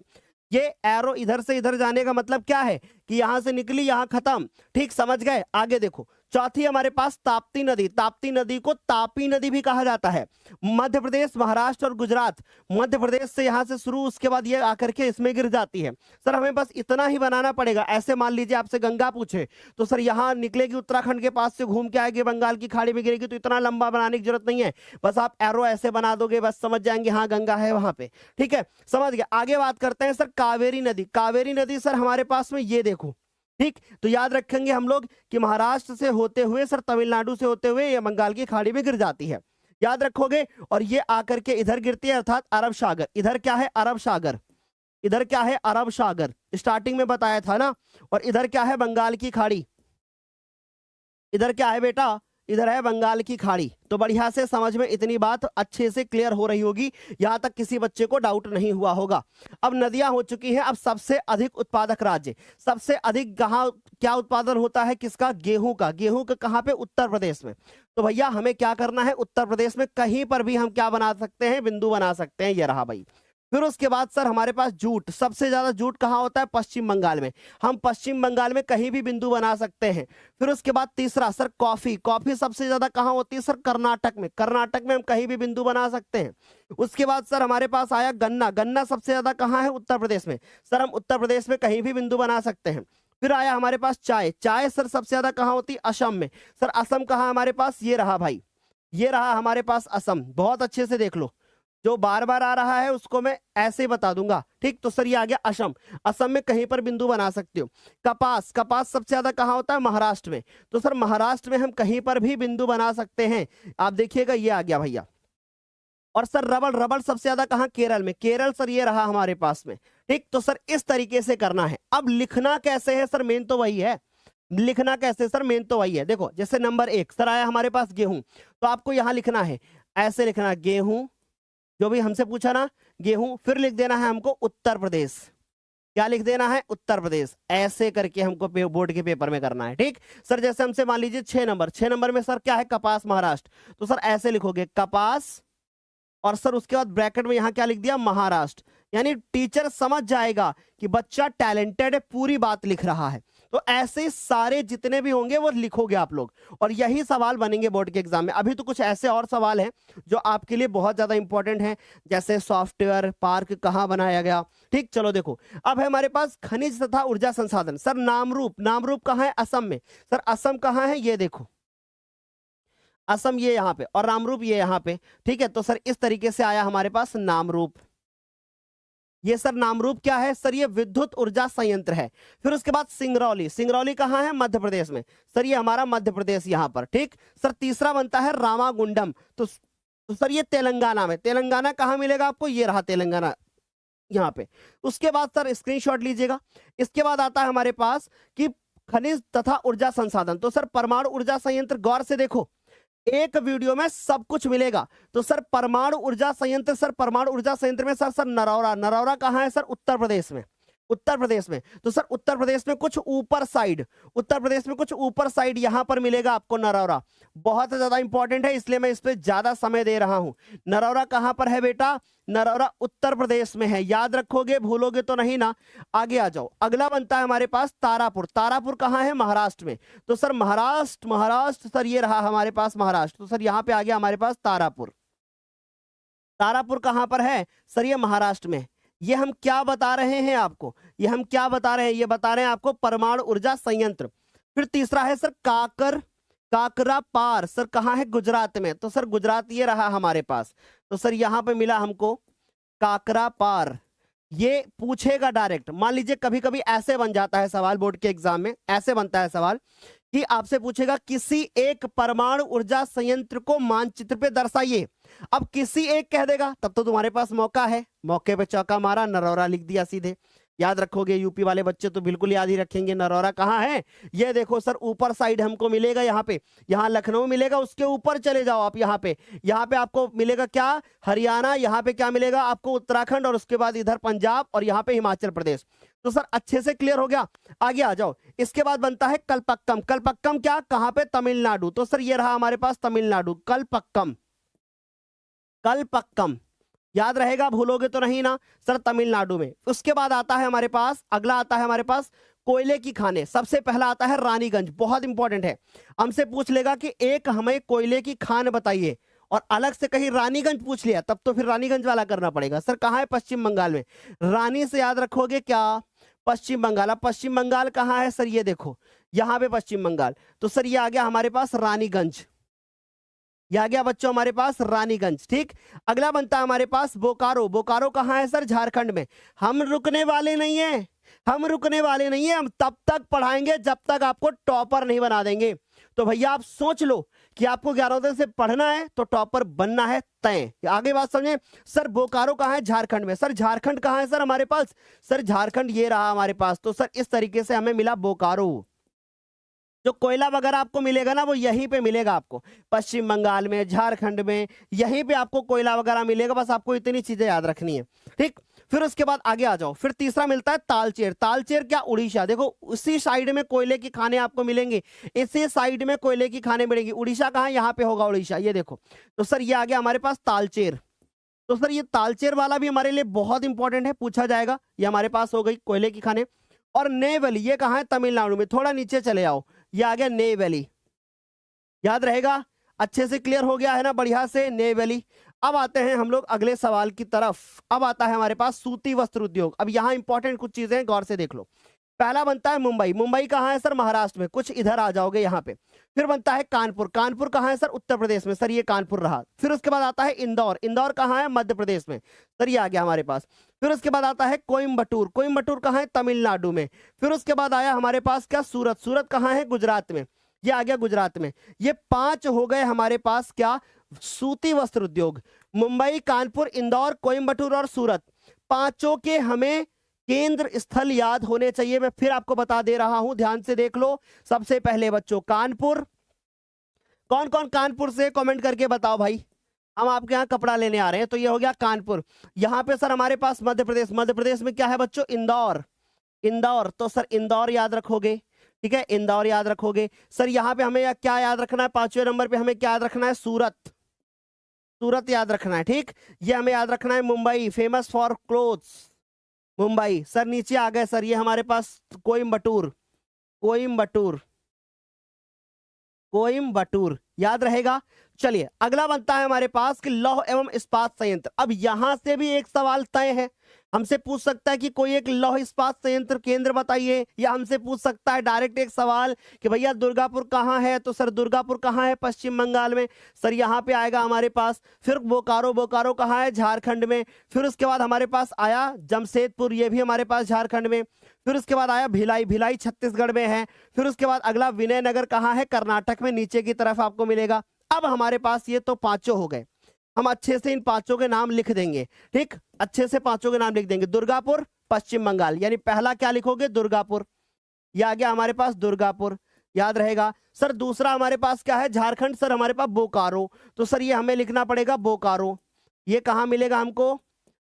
ये एरो इधर से इधर जाने का मतलब क्या है कि यहां से निकली, यहां खत्म। ठीक, समझ गए? आगे देखो, चौथी हमारे पास ताप्ती नदी। ताप्ती नदी को तापी नदी भी कहा जाता है। मध्य प्रदेश, महाराष्ट्र और गुजरात, मध्य प्रदेश से यहां से शुरू, उसके बाद ये आकर के इसमें गिर जाती है। सर हमें बस इतना ही बनाना पड़ेगा। ऐसे मान लीजिए आपसे गंगा पूछे, तो सर यहां निकलेगी, उत्तराखंड के पास से घूम के आएगी, बंगाल की खाड़ी में गिरेगी। तो इतना लंबा बनाने की जरूरत नहीं है, बस आप एरो ऐसे बना दोगे, बस समझ जाएंगे हाँ गंगा है वहां पे। ठीक है, समझ गए? आगे बात करते हैं सर कावेरी नदी। कावेरी नदी सर हमारे पास में, ये देखो। ठीक, तो याद रखेंगे हम लोग कि महाराष्ट्र से होते हुए सर तमिलनाडु से होते हुए ये बंगाल की खाड़ी में गिर जाती है, याद रखोगे। और ये आकर के इधर गिरती है, अर्थात अरब सागर। इधर क्या है? अरब सागर। इधर क्या है? अरब सागर, स्टार्टिंग में बताया था ना। और इधर क्या है? बंगाल की खाड़ी। इधर क्या है बेटा? इधर है बंगाल की खाड़ी। तो बढ़िया से समझ में इतनी बात अच्छे से क्लियर हो रही होगी, यहां तक किसी बच्चे को डाउट नहीं हुआ होगा। अब नदियां हो चुकी हैं। अब सबसे अधिक उत्पादक राज्य, सबसे अधिक कहां क्या उत्पादन होता है? किसका? गेहूं का। गेहूं का कहां पे? उत्तर प्रदेश में। तो भैया हमें क्या करना है? उत्तर प्रदेश में कहीं पर भी हम क्या बना सकते हैं? बिंदु बना सकते हैं। ये रहा भाई। फिर उसके बाद सर हमारे पास जूट। सबसे ज्यादा जूट कहां होता है? पश्चिम बंगाल में। हम पश्चिम बंगाल में कहीं भी बिंदु बना सकते हैं। फिर उसके बाद तीसरा सर कॉफी। कॉफी सबसे ज्यादा कहां होती है सर? कर्नाटक में। कर्नाटक में हम कहीं भी बिंदु बना सकते हैं। उसके बाद सर हमारे पास आया गन्ना। गन्ना सबसे ज्यादा कहां है? उत्तर प्रदेश में। सर हम उत्तर प्रदेश में कहीं भी बिंदु बना सकते हैं। फिर आया हमारे पास चाय। चाय सर सबसे ज्यादा कहां होती है? असम में। सर असम कहां हमारे पास? ये रहा भाई, ये रहा हमारे पास असम। बहुत अच्छे से देख लो, जो बार बार आ रहा है उसको मैं ऐसे ही बता दूंगा, ठीक। तो सर ये आ गया असम, असम में कहीं पर बिंदु बना सकते हो। कपास, कपास सबसे ज्यादा कहाँ होता है? महाराष्ट्र में। तो सर महाराष्ट्र में हम कहीं पर भी बिंदु बना सकते हैं। आप देखिएगा ये आ गया भैया। और सर रबड़, रबड़ सबसे ज्यादा कहाँ? केरल में। केरल सर ये रहा हमारे पास में, ठीक। तो सर इस तरीके से करना है। अब लिखना कैसे है सर? मेन तो वही है, लिखना कैसे सर? मेन तो वही है। देखो जैसे नंबर 1 सर आया हमारे पास गेहूं, तो आपको यहां लिखना है, ऐसे लिखना गेहूं, जो भी हमसे पूछा ना गेहूं, फिर लिख देना है हमको उत्तर प्रदेश। क्या लिख देना है? उत्तर प्रदेश। ऐसे करके हमको बोर्ड के पेपर में करना है, ठीक। सर जैसे हमसे मान लीजिए 6 नंबर, 6 नंबर में सर क्या है? कपास महाराष्ट्र, तो सर ऐसे लिखोगे कपास, और सर उसके बाद ब्रैकेट में यहां क्या लिख दिया? महाराष्ट्र। यानी टीचर समझ जाएगा कि बच्चा टैलेंटेड है, पूरी बात लिख रहा है। तो ऐसे सारे जितने भी होंगे वो लिखोगे आप लोग, और यही सवाल बनेंगे बोर्ड के एग्जाम में। अभी तो कुछ ऐसे और सवाल हैं जो आपके लिए बहुत ज्यादा इंपॉर्टेंट हैं, जैसे सॉफ्टवेयर पार्क कहां बनाया गया, ठीक। चलो देखो, अब है हमारे पास खनिज तथा ऊर्जा संसाधन। सर नामरूप, नामरूप कहां है? असम में। सर असम कहां है? ये देखो असम ये यहाँ पे, और नामरूप ये यहाँ पे, ठीक है। तो सर इस तरीके से आया हमारे पास नामरूप। ये सर नामरूप क्या है? सर ये विद्युत ऊर्जा संयंत्र है। फिर उसके बाद सिंगरौली, सिंगरौली कहाँ है? मध्य प्रदेश में। सर ये हमारा मध्य प्रदेश यहाँ पर, ठीक। सर तीसरा बनता है रामागुंडम, तो सर ये तेलंगाना में। तेलंगाना कहाँ मिलेगा आपको? ये रहा तेलंगाना यहाँ पे। उसके बाद सर स्क्रीनशॉट लीजिएगा। इसके बाद आता है हमारे पास कि खनिज तथा ऊर्जा संसाधन। तो सर परमाणु ऊर्जा संयंत्र, गौर से देखो एक वीडियो में सब कुछ मिलेगा। तो सर परमाणु ऊर्जा संयंत्र, सर परमाणु ऊर्जा संयंत्र में सर नरौरा, नरौरा कहाँ है? सर उत्तर प्रदेश में, उत्तर प्रदेश में। तो सर उत्तर प्रदेश में कुछ ऊपर साइड, उत्तर प्रदेश में कुछ ऊपर साइड यहां पर मिलेगा आपको नरौरा। बहुत ज्यादा इंपॉर्टेंट है, इसलिए मैं इस पे ज्यादा समय दे रहा हूं। नरौरा कहां पर है बेटा? नरौरा उत्तर प्रदेश में है। याद रखोगे, भूलोगे तो नहीं ना। आगे आ जाओ, अगला बनता है हमारे पास तारापुर। तारापुर कहां है? महाराष्ट्र में। तो सर महाराष्ट्र, महाराष्ट्र सर ये रहा हमारे पास महाराष्ट्र। तो सर यहां पे आ गया हमारे पास तारापुर। तारापुर कहां पर है? सर ये महाराष्ट्र में। ये हम क्या बता रहे हैं आपको? ये हम क्या बता रहे हैं? ये बता रहे हैं आपको परमाणु ऊर्जा संयंत्र। फिर तीसरा है सर काकर, काकरा पार, सर कहां है? गुजरात में। तो सर गुजरात ये रहा हमारे पास। तो सर यहां पे मिला हमको काकरा पार। ये पूछेगा डायरेक्ट, मान लीजिए कभी कभी ऐसे बन जाता है सवाल बोर्ड के एग्जाम में, ऐसे बनता है सवाल कि आपसे पूछेगा किसी एक परमाणु ऊर्जा संयंत्र को मानचित्र पे दर्शाइए। अब किसी एक कह देगा तब तो तुम्हारे पास मौका है, मौके पे चौका मारा, नरौरा लिख दिया सीधे। याद रखोगे, यूपी वाले बच्चे तो बिल्कुल याद ही रखेंगे। नरौरा कहाँ है? ये देखो सर ऊपर साइड हमको मिलेगा, यहाँ पे, यहाँ लखनऊ मिलेगा, उसके ऊपर चले जाओ आप, यहाँ पे आपको मिलेगा क्या? हरियाणा। यहाँ पे क्या मिलेगा आपको? उत्तराखंड। और उसके बाद इधर पंजाब, और यहाँ पे हिमाचल प्रदेश। तो सर अच्छे से क्लियर हो गया। आगे आ जाओ, इसके बाद बनता है कलपक्कम। कलपक्कम क्या, कहाँ पे? तमिलनाडु। तो सर ये रहा हमारे पास तमिलनाडु, कलपक्कम, कलपक्कम। याद रहेगा, भूलोगे तो नहीं ना। सर तमिलनाडु में। उसके बाद आता है हमारे पास, अगला आता है हमारे पास कोयले की खाने। सबसे पहला आता है रानीगंज, बहुत इंपॉर्टेंट है। हमसे पूछ लेगा कि एक हमें कोयले की खान बताइए, और अलग से कहीं रानीगंज पूछ लिया तब तो फिर रानीगंज वाला करना पड़ेगा। सर कहाँ है? पश्चिम बंगाल में। रानी से याद रखोगे क्या? पश्चिम बंगाल। अब पश्चिम बंगाल कहाँ है? सर ये देखो यहाँ पे पश्चिम बंगाल। तो सर ये आ गया हमारे पास रानीगंज, ये आ गया बच्चों हमारे पास रानीगंज, ठीक। अगला बनता है हमारे पास बोकारो। बोकारो कहाँ है? सर झारखंड में। हम रुकने वाले नहीं है, हम रुकने वाले नहीं है, हम तब तक पढ़ाएंगे जब तक आपको टॉपर नहीं बना देंगे। तो भैया आप सोच लो कि आपको 11 से पढ़ना है तो टॉपर बनना है तय। आगे बात समझे। सर बोकारो कहाँ है? झारखंड में। सर झारखंड कहाँ है सर हमारे पास? सर झारखंड ये रहा हमारे पास। तो सर इस तरीके से हमें मिला बोकारो। जो कोयला वगैरह आपको मिलेगा ना वो यहीं पे मिलेगा आपको, पश्चिम बंगाल में, झारखंड में, यहीं पे आपको कोयला वगैरह मिलेगा। बस आपको इतनी चीजें याद रखनी है, ठीक। फिर उसके बाद आगे आ जाओ, फिर तीसरा मिलता है तालचेर। तालचेर क्या? उड़ीसा। देखो उसी साइड में कोयले की खाने आपको मिलेंगे, इसी साइड में कोयले की खाने मिलेंगी। उड़ीसा कहाँ? यहाँ पे होगा उड़ीसा, ये देखो। तो सर ये आ गया हमारे पास तालचेर। तो सर ये तालचेर वाला भी हमारे लिए बहुत इंपॉर्टेंट है, पूछा जाएगा। ये हमारे पास हो गई कोयले की खाने। और नेवली, ये कहाँ है? तमिलनाडु में। थोड़ा नीचे चले आओ, ये आ गया नेवली। याद रहेगा, अच्छे से क्लियर हो गया है ना, बढ़िया से, नेवली। अब आते हैं हम लोग अगले सवाल की तरफ। अब आता है हमारे पास सूती वस्त्र उद्योग। अब यहाँ इंपॉर्टेंट कुछ चीजें गौर से देख लो। पहला बनता है मुंबई। मुंबई कहाँ है? सर महाराष्ट्र में। कुछ इधर आ जाओगे यहाँ पे। फिर बनता है कानपुर, कानपुर कहाँ है सर? उत्तर प्रदेश में, सर ये कानपुर रहा। फिर उसके बाद आता है इंदौर, इंदौर कहाँ है? मध्य प्रदेश में, सर ये आ गया हमारे पास। फिर उसके बाद आता है कोयम्बटूर, कोयम्बटूर कहाँ है? तमिलनाडु में। फिर उसके बाद आया हमारे पास क्या? सूरत, सूरत कहाँ है? गुजरात में, ये आ गया गुजरात में। ये 5 हो गए हमारे पास क्या? सूती वस्त्र उद्योग। मुंबई, कानपुर, इंदौर, कोयम्बटूर और सूरत, पांचों के हमें केंद्र स्थल याद होने चाहिए। मैं फिर आपको बता दे रहा हूं, ध्यान से देख लो। सबसे पहले बच्चों कानपुर, कौन कौन कानपुर से कमेंट करके बताओ भाई, हम आपके यहाँ कपड़ा लेने आ रहे हैं। तो ये हो गया कानपुर। यहाँ पे सर हमारे पास मध्य प्रदेश, मध्य प्रदेश में क्या है बच्चों? इंदौर, इंदौर, तो सर इंदौर याद रखोगे, ठीक है, इंदौर याद रखोगे। सर यहाँ पे हमें क्या याद रखना है? 5वें नंबर पे हमें क्या याद रखना है? सूरत, सूरत याद रखना है, ठीक। ये हमें याद रखना है Mumbai, famous for clothes, Mumbai. Sir नीचे आ गए सर ये हमारे पास कोयम्बटूर, कोयम्बटूर, कोयम्बटूर याद रहेगा। चलिए अगला बनता है हमारे पास कि लौह एवं इस्पात संयंत्र। अब यहां से भी एक सवाल तय है, हमसे पूछ सकता है कि कोई एक लौह इस्पात संयंत्र केंद्र बताइए, या हमसे पूछ सकता है डायरेक्ट एक सवाल कि भैया दुर्गापुर कहाँ है? तो सर दुर्गापुर कहाँ है? पश्चिम बंगाल में, सर यहाँ पे आएगा हमारे पास। फिर बोकारो, बोकारो कहाँ है? झारखंड में। फिर उसके बाद हमारे पास आया जमशेदपुर, ये भी हमारे पास झारखंड में। फिर उसके बाद आया भिलाई, भिलाई छत्तीसगढ़ में है। फिर उसके बाद अगला विनयनगर कहाँ है? कर्नाटक में, नीचे की तरफ आपको मिलेगा। अब हमारे पास ये तो 5 हो गए, हम अच्छे से इन 5 के नाम लिख देंगे, ठीक, अच्छे से 5 के नाम लिख देंगे। दुर्गापुर पश्चिम बंगाल, यानी पहला क्या लिखोगे? दुर्गापुर, ये आ गया हमारे पास दुर्गापुर, याद रहेगा। सर दूसरा हमारे पास क्या है? झारखंड, सर हमारे पास बोकारो, तो सर ये हमें लिखना पड़ेगा बोकारो। ये कहाँ मिलेगा हमको?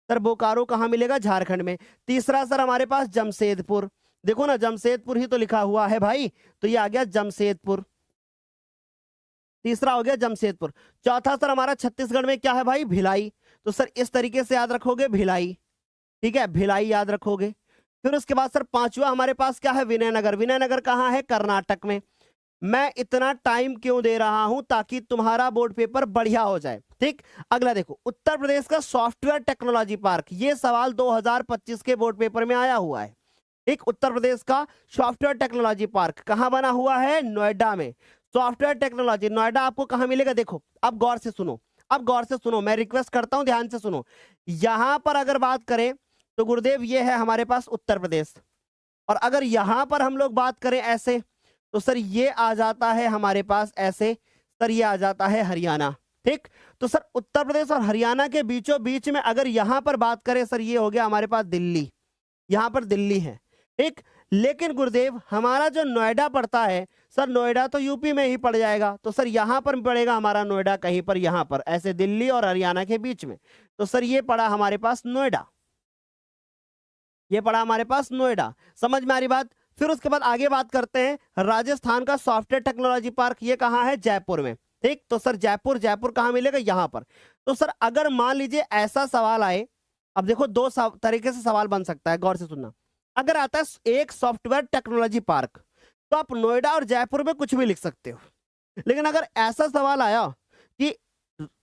सर बोकारो कहाँ मिलेगा? झारखंड में। तीसरा सर हमारे पास जमशेदपुर, देखो ना जमशेदपुर ही तो लिखा हुआ है भाई, तो ये आ गया जमशेदपुर, तीसरा हो गया जमशेदपुर। चौथा सर हमारा छत्तीसगढ़ में क्या है भाई? भिलाई, तो सर इस तरीके से याद रखोगे भिलाई, ठीक है, भिलाई याद रखोगे। फिर उसके बाद सर 5वां हमारे पास क्या है? विनयनगर, विनयनगर कहाँ है? कर्नाटक में। मैं इतना टाइम क्यों दे रहा हूं? ताकि तुम्हारा बोर्ड पेपर बढ़िया हो जाए, ठीक। अगला देखो, उत्तर प्रदेश का सॉफ्टवेयर टेक्नोलॉजी पार्क, ये सवाल 2025 के बोर्ड पेपर में आया हुआ है, ठीक। उत्तर प्रदेश का सॉफ्टवेयर टेक्नोलॉजी पार्क कहां बना हुआ है? नोएडा में। सॉफ्टवेयर टेक्नोलॉजी नोएडा आपको कहां मिलेगा? देखो अब गौर से सुनो, अब गौर से सुनो, मैं रिक्वेस्ट करता हूं ध्यान से सुनो। यहां पर अगर बात करें तो गुरुदेव ये है हमारे पास उत्तर प्रदेश, और अगर यहां पर हम लोग बात करें ऐसे तो सर ये आ जाता है हमारे पास ऐसे, सर ये आ जाता है हरियाणा, ठीक। तो सर उत्तर प्रदेश और हरियाणा के बीचों बीच में अगर यहां पर बात करें सर ये हो गया हमारे पास दिल्ली, यहां पर दिल्ली है, ठीक। लेकिन गुरुदेव हमारा जो नोएडा पड़ता है सर, नोएडा तो यूपी में ही पड़ जाएगा, तो सर यहां पर पड़ेगा हमारा नोएडा कहीं पर, यहां पर ऐसे दिल्ली और हरियाणा के बीच में, तो सर ये पड़ा हमारे पास नोएडा, ये पड़ा हमारे पास नोएडा। समझ में आ रही बात? फिर उसके बाद आगे बात करते हैं राजस्थान का सॉफ्टवेयर टेक्नोलॉजी पार्क, ये कहां है? जयपुर में, ठीक। तो सर जयपुर, जयपुर कहां मिलेगा? यहां पर। तो सर अगर मान लीजिए ऐसा सवाल आए, अब देखो 2 तरीके से सवाल बन सकता है, गौर से सुनना। अगर आता है एक सॉफ्टवेयर टेक्नोलॉजी पार्क, तो आप नोएडा और जयपुर में कुछ भी लिख सकते हो। लेकिन अगर ऐसा सवाल आया कि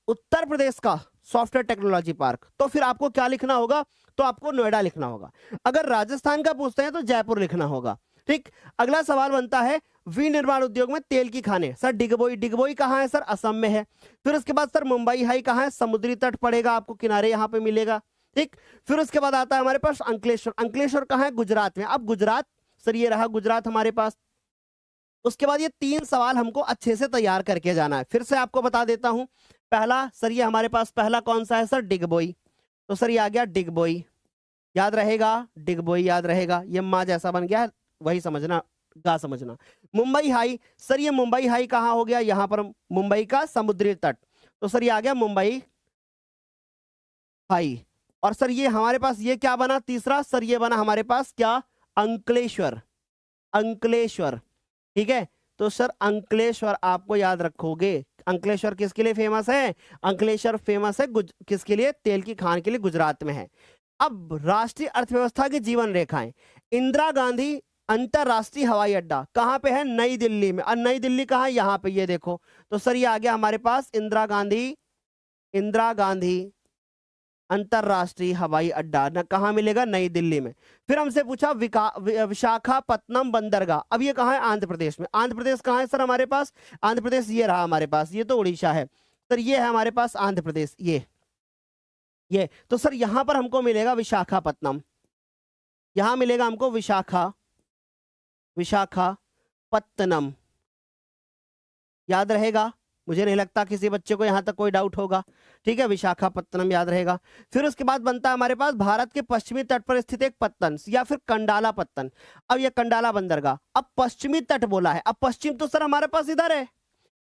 उत्तर प्रदेश का सॉफ्टवेयर टेक्नोलॉजी पार्क, तो फिर आपको क्या लिखना होगा? तो आपको नोएडा लिखना होगा। अगर राजस्थान का पूछते हैं तो जयपुर लिखना होगा, ठीक। अगला सवाल बनता है विनिर्माण उद्योग में तेल की खानें, सर डिगबोई, डिगबोई कहां है? सर असम में है। फिर उसके बाद सर मुंबई हाई कहां है? समुद्री तट पड़ेगा आपको, किनारे यहां पे मिलेगा, ठीक। फिर उसके बाद आता है हमारे पास अंकलेश्वर, अंकलेश्वर कहां है? गुजरात में। अब गुजरात, सर ये रहा गुजरात हमारे पास। उसके बाद ये 3 सवाल हमको अच्छे से तैयार करके जाना है। फिर से आपको बता देता हूं, पहला सर ये हमारे पास पहला कौन सा है? सर डिगबोई, तो सर ये आ गया डिगबोई, याद रहेगा, डिगबोई याद रहेगा, ये माँ जैसा बन गया है वही समझना, गा समझना। मुंबई हाई, सर ये मुंबई हाई कहां हो गया? यहां पर मुंबई का समुद्री तट, तो सर ये आ गया मुंबई हाई। और सर ये हमारे पास ये क्या बना? तीसरा सर ये बना हमारे पास क्या? अंकलेश्वर, अंकलेश्वर, ठीक है। तो सर अंकलेश्वर आपको याद रखोगे। अंकलेश्वर किसके लिए फेमस है? अंकलेश्वर फेमस है किसके लिए? तेल की खान के लिए, गुजरात में है। अब राष्ट्रीय अर्थव्यवस्था की जीवन रेखाएं, इंदिरा गांधी अंतरराष्ट्रीय हवाई अड्डा कहां पे है? नई दिल्ली में। और नई दिल्ली कहां? यहां पे, ये देखो। तो सर ये आ गया हमारे पास इंदिरा गांधी, इंदिरा गांधी अंतरराष्ट्रीय हवाई अड्डा न कहाँ मिलेगा? नई दिल्ली में। फिर हमसे पूछा विशाखापत्तनम बंदरगाह। अब ये कहाँ है? आंध्र प्रदेश में। आंध्र प्रदेश कहाँ है सर हमारे पास? आंध्र प्रदेश ये रहा हमारे पास, ये तो उड़ीसा है सर, ये है हमारे पास आंध्र प्रदेश, ये तो सर यहां पर हमको मिलेगा विशाखापत्तनम, यहां मिलेगा हमको विशाखापत्तनम। याद रहेगा? मुझे नहीं लगता किसी बच्चे को यहां तक कोई डाउट होगा। ठीक है, विशाखापत्तनम याद रहेगा। फिर उसके बाद बनता है हमारे पास भारत के पश्चिमी तट पर स्थित एक पत्तन या फिर कंडाला पत्तन। अब ये कंडाला बंदरगाह, अब पश्चिमी तट बोला है, अब पश्चिम तो सर हमारे पास इधर है,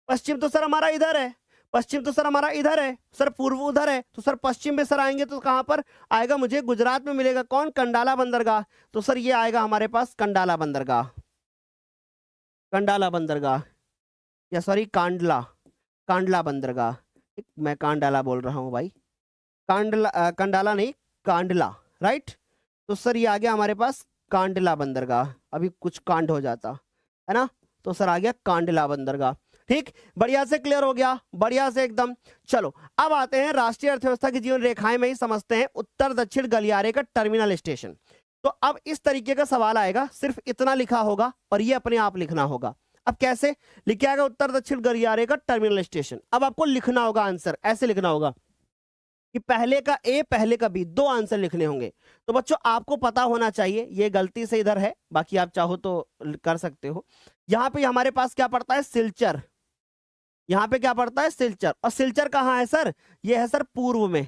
पश्चिम तो सर हमारा इधर है, पश्चिम तो सर हमारा इधर है सर, पूर्व उधर है, तो सर पश्चिम में सर आएंगे तो कहां पर आएगा? मुझे गुजरात में मिलेगा। कौन? कंडाला बंदरगाह। तो सर ये आएगा हमारे पास कंडाला बंदरगाह, कंडाला बंदरगाह, या सॉरी कांडला बंदरगाह। मैं कांडाला बोल रहा हूं भाई, कंडाला नहीं, कांडला, राइट। तो सर ये आ गया हमारे पास कांडला बंदरगाह, अभी कुछ कांड हो जाता है ना, तो सर आ गया कांडला बंदरगाह। ठीक, बढ़िया से क्लियर हो गया, बढ़िया से एकदम। चलो अब आते हैं राष्ट्रीय अर्थव्यवस्था की जीवन रेखाएं में ही समझते हैं उत्तर दक्षिण गलियारे का टर्मिनल स्टेशन। तो अब इस तरीके का सवाल आएगा, सिर्फ इतना लिखा होगा और ये अपने आप लिखना होगा। अब कैसे लिखे आएगा? उत्तर दक्षिण गलियारे का टर्मिनल स्टेशन। अब आपको लिखना होगा आंसर, ऐसे लिखना होगा कि पहले का ए पहले का बी, दो आंसर लिखने होंगे। तो बच्चों आपको पता होना चाहिए, ये गलती से इधर है, बाकी आप चाहो तो कर सकते हो। यहां पे हमारे पास क्या पड़ता है? सिलचर। यहां पे क्या पड़ता है? सिलचर। और सिलचर कहां है सर? ये है सर पूर्व में,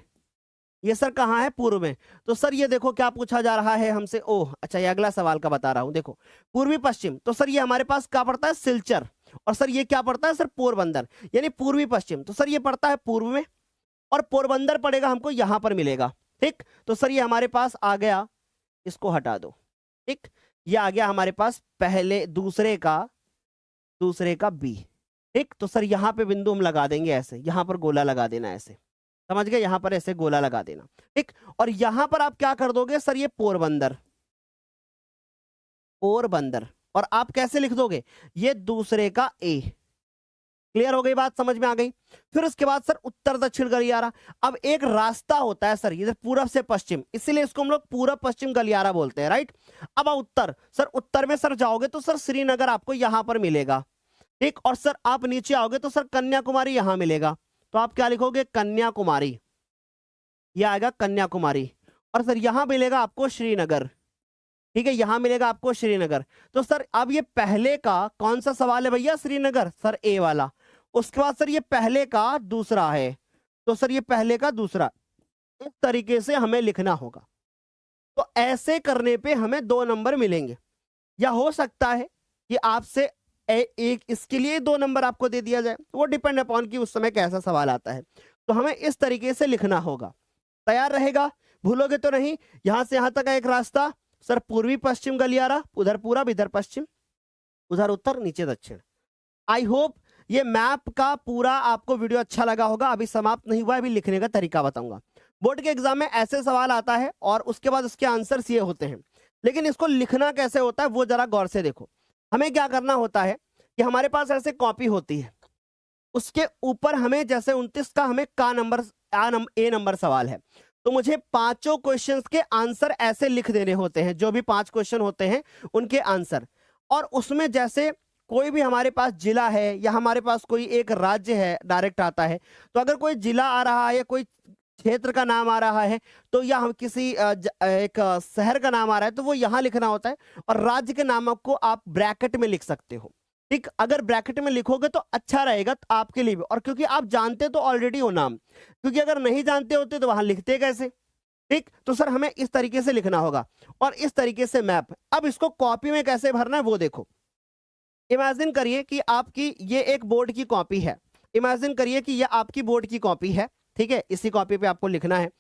ये सर कहां है? पूर्व में। तो सर ये देखो क्या पूछा जा रहा है हमसे, ओह अच्छा ये अगला सवाल का बता रहा हूं, देखो पूर्वी पश्चिम, तो सर ये हमारे पास क्या पड़ता है? सिलचर। और सर ये क्या पड़ता है सर? पोरबंदर, यानी पूर्वी पश्चिम। तो सर ये पड़ता है पूर्व में, और पोरबंदर पड़ेगा हमको यहां पर मिलेगा। ठीक, तो सर ये हमारे पास आ गया, इसको हटा दो। ठीक, ये आ गया हमारे पास पहले दूसरे का बी। ठीक, तो सर यहां पे बिंदु हम लगा देंगे ऐसे, यहां पर गोला लगा देना ऐसे, समझ गए? यहां पर ऐसे गोला लगा देना। ठीक, और यहां पर आप क्या कर दोगे सर? ये पोरबंदर, और आप कैसे लिख दोगे? ये दूसरे का ए। क्लियर हो गई बात? समझ में आ गई? फिर उसके बाद सर उत्तर दक्षिण गलियारा। अब एक रास्ता होता है सर इधर पूरब से पश्चिम, इसीलिए इसको हम लोग पूरब पश्चिम गलियारा बोलते हैं, राइट। अब उत्तर, सर उत्तर में सर जाओगे तो सर श्रीनगर आपको यहां पर मिलेगा। ठीक, और सर आप नीचे आओगे तो सर कन्याकुमारी यहां मिलेगा। तो आप क्या लिखोगे? कन्याकुमारी, यह आएगा कन्याकुमारी। और सर यहां मिलेगा आपको श्रीनगर। ठीक है, यहां मिलेगा आपको श्रीनगर। तो सर अब ये पहले का कौन सा सवाल है भैया? श्रीनगर, सर ए वाला। उसके बाद सर ये पहले का दूसरा है, तो सर ये पहले का दूसरा, इस तरीके से हमें लिखना होगा। तो ऐसे करने पे हमें 2 नंबर मिलेंगे, या हो सकता है कि आपसे एक इसके लिए 2 नंबर आपको दे दिया जाए, वो डिपेंड अपॉन कि उस समय कैसा सवाल आता है। तो हमें इस तरीके से लिखना होगा। तैयार रहेगा? भूलोगे तो नहीं। यहां से यहां तक एक रास्ता, सर पूर्वी पश्चिम गलियारा, उधर पूरब, इधर पश्चिम, उधर उत्तर, नीचे दक्षिण। आई होप ये मैप का पूरा आपको वीडियो अच्छा लगा होगा। अभी समाप्त नहीं हुआ, अभी लिखने का तरीका बताऊंगा। बोर्ड के एग्जाम में ऐसे सवाल आता है और उसके बाद उसके आंसर्स ये होते हैं, लेकिन इसको लिखना कैसे होता है वो जरा गौर से देखो। हमें क्या करना होता है कि हमारे पास ऐसे कॉपी होती है, उसके ऊपर हमें जैसे 29 का हमें ए नंबर सवाल है, तो मुझे 5 क्वेश्चंस के आंसर ऐसे लिख देने होते हैं, जो भी 5 क्वेश्चन होते हैं उनके आंसर। और उसमें जैसे कोई भी हमारे पास जिला है या हमारे पास कोई एक राज्य है डायरेक्ट आता है, तो अगर कोई जिला आ रहा है या कोई क्षेत्र का नाम आ रहा है, तो या हम किसी एक शहर का नाम आ रहा है, तो वो यहाँ लिखना होता है। और राज्य के नाम को आप ब्रैकेट में लिख सकते हो। ठीक, अगर ब्रैकेट में लिखोगे तो अच्छा रहेगा आपके लिए भी, और क्योंकि आप जानते तो ऑलरेडी हो नाम, क्योंकि अगर नहीं जानते होते तो वहां लिखते कैसे। ठीक, तो सर हमें इस तरीके से लिखना होगा और इस तरीके से मैप। अब इसको कॉपी में कैसे भरना है वो देखो। इमेजिन करिए कि आपकी ये एक बोर्ड की कॉपी है, इमेजिन करिए कि ये आपकी बोर्ड की कॉपी है। ठीक है, इसी कॉपी पे आपको लिखना है,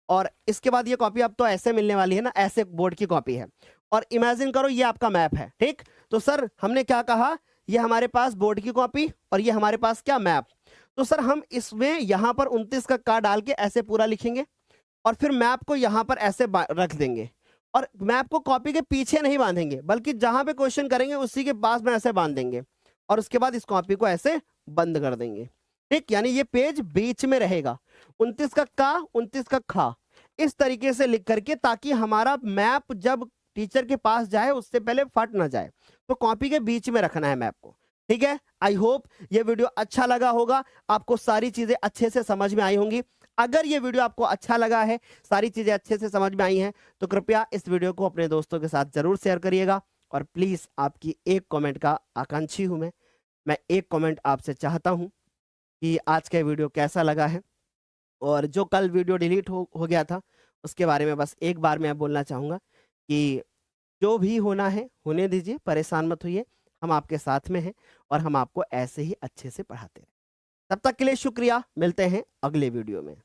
और इसके बाद ये कॉपी अब तो ऐसे मिलने वाली है ना, ऐसे बोर्ड की कॉपी है। और इमेजिन करो ये आपका मैप है। ठीक, तो सर हमने क्या कहा, ये हमारे पास बोर्ड की कॉपी और ये हमारे पास क्या, मैप। तो सर हम इसमें यहां पर 29 का डाल के ऐसे पूरा लिखेंगे, और फिर मैप को यहां पर ऐसे रख देंगे, और मैप को कॉपी के पीछे नहीं बांधेंगे, बल्कि जहां पे क्वेश्चन करेंगे उसी के पास में ऐसे बांध देंगे, और उसके बाद इस कॉपी को ऐसे बंद कर देंगे। ठीक, यानी ये पेज बीच में रहेगा, 29 का 29 का खा। इस तरीके से लिख करके, ताकि हमारा मैप जब टीचर के पास जाए उससे पहले फट ना जाए। तो कॉपी के बीच में रखना है मैप को, ठीक है। आई होप ये वीडियो अच्छा लगा होगा, आपको सारी चीजें अच्छे से समझ में आई होंगी। अगर ये वीडियो आपको अच्छा लगा है, सारी चीजें अच्छे से समझ में आई हैं, तो कृपया इस वीडियो को अपने दोस्तों के साथ जरूर शेयर करिएगा। और प्लीज आपकी एक कमेंट का आकांक्षी हूं मैं एक कमेंट आपसे चाहता हूं कि आज का वीडियो कैसा लगा है। और जो कल वीडियो डिलीट हो गया था, उसके बारे में बस एक बार मैं बोलना चाहूँगा कि जो भी होना है होने दीजिए, परेशान मत होइए, हम आपके साथ में हैं और हम आपको ऐसे ही अच्छे से पढ़ाते हैं। तब तक के लिए शुक्रिया, मिलते हैं अगले वीडियो में।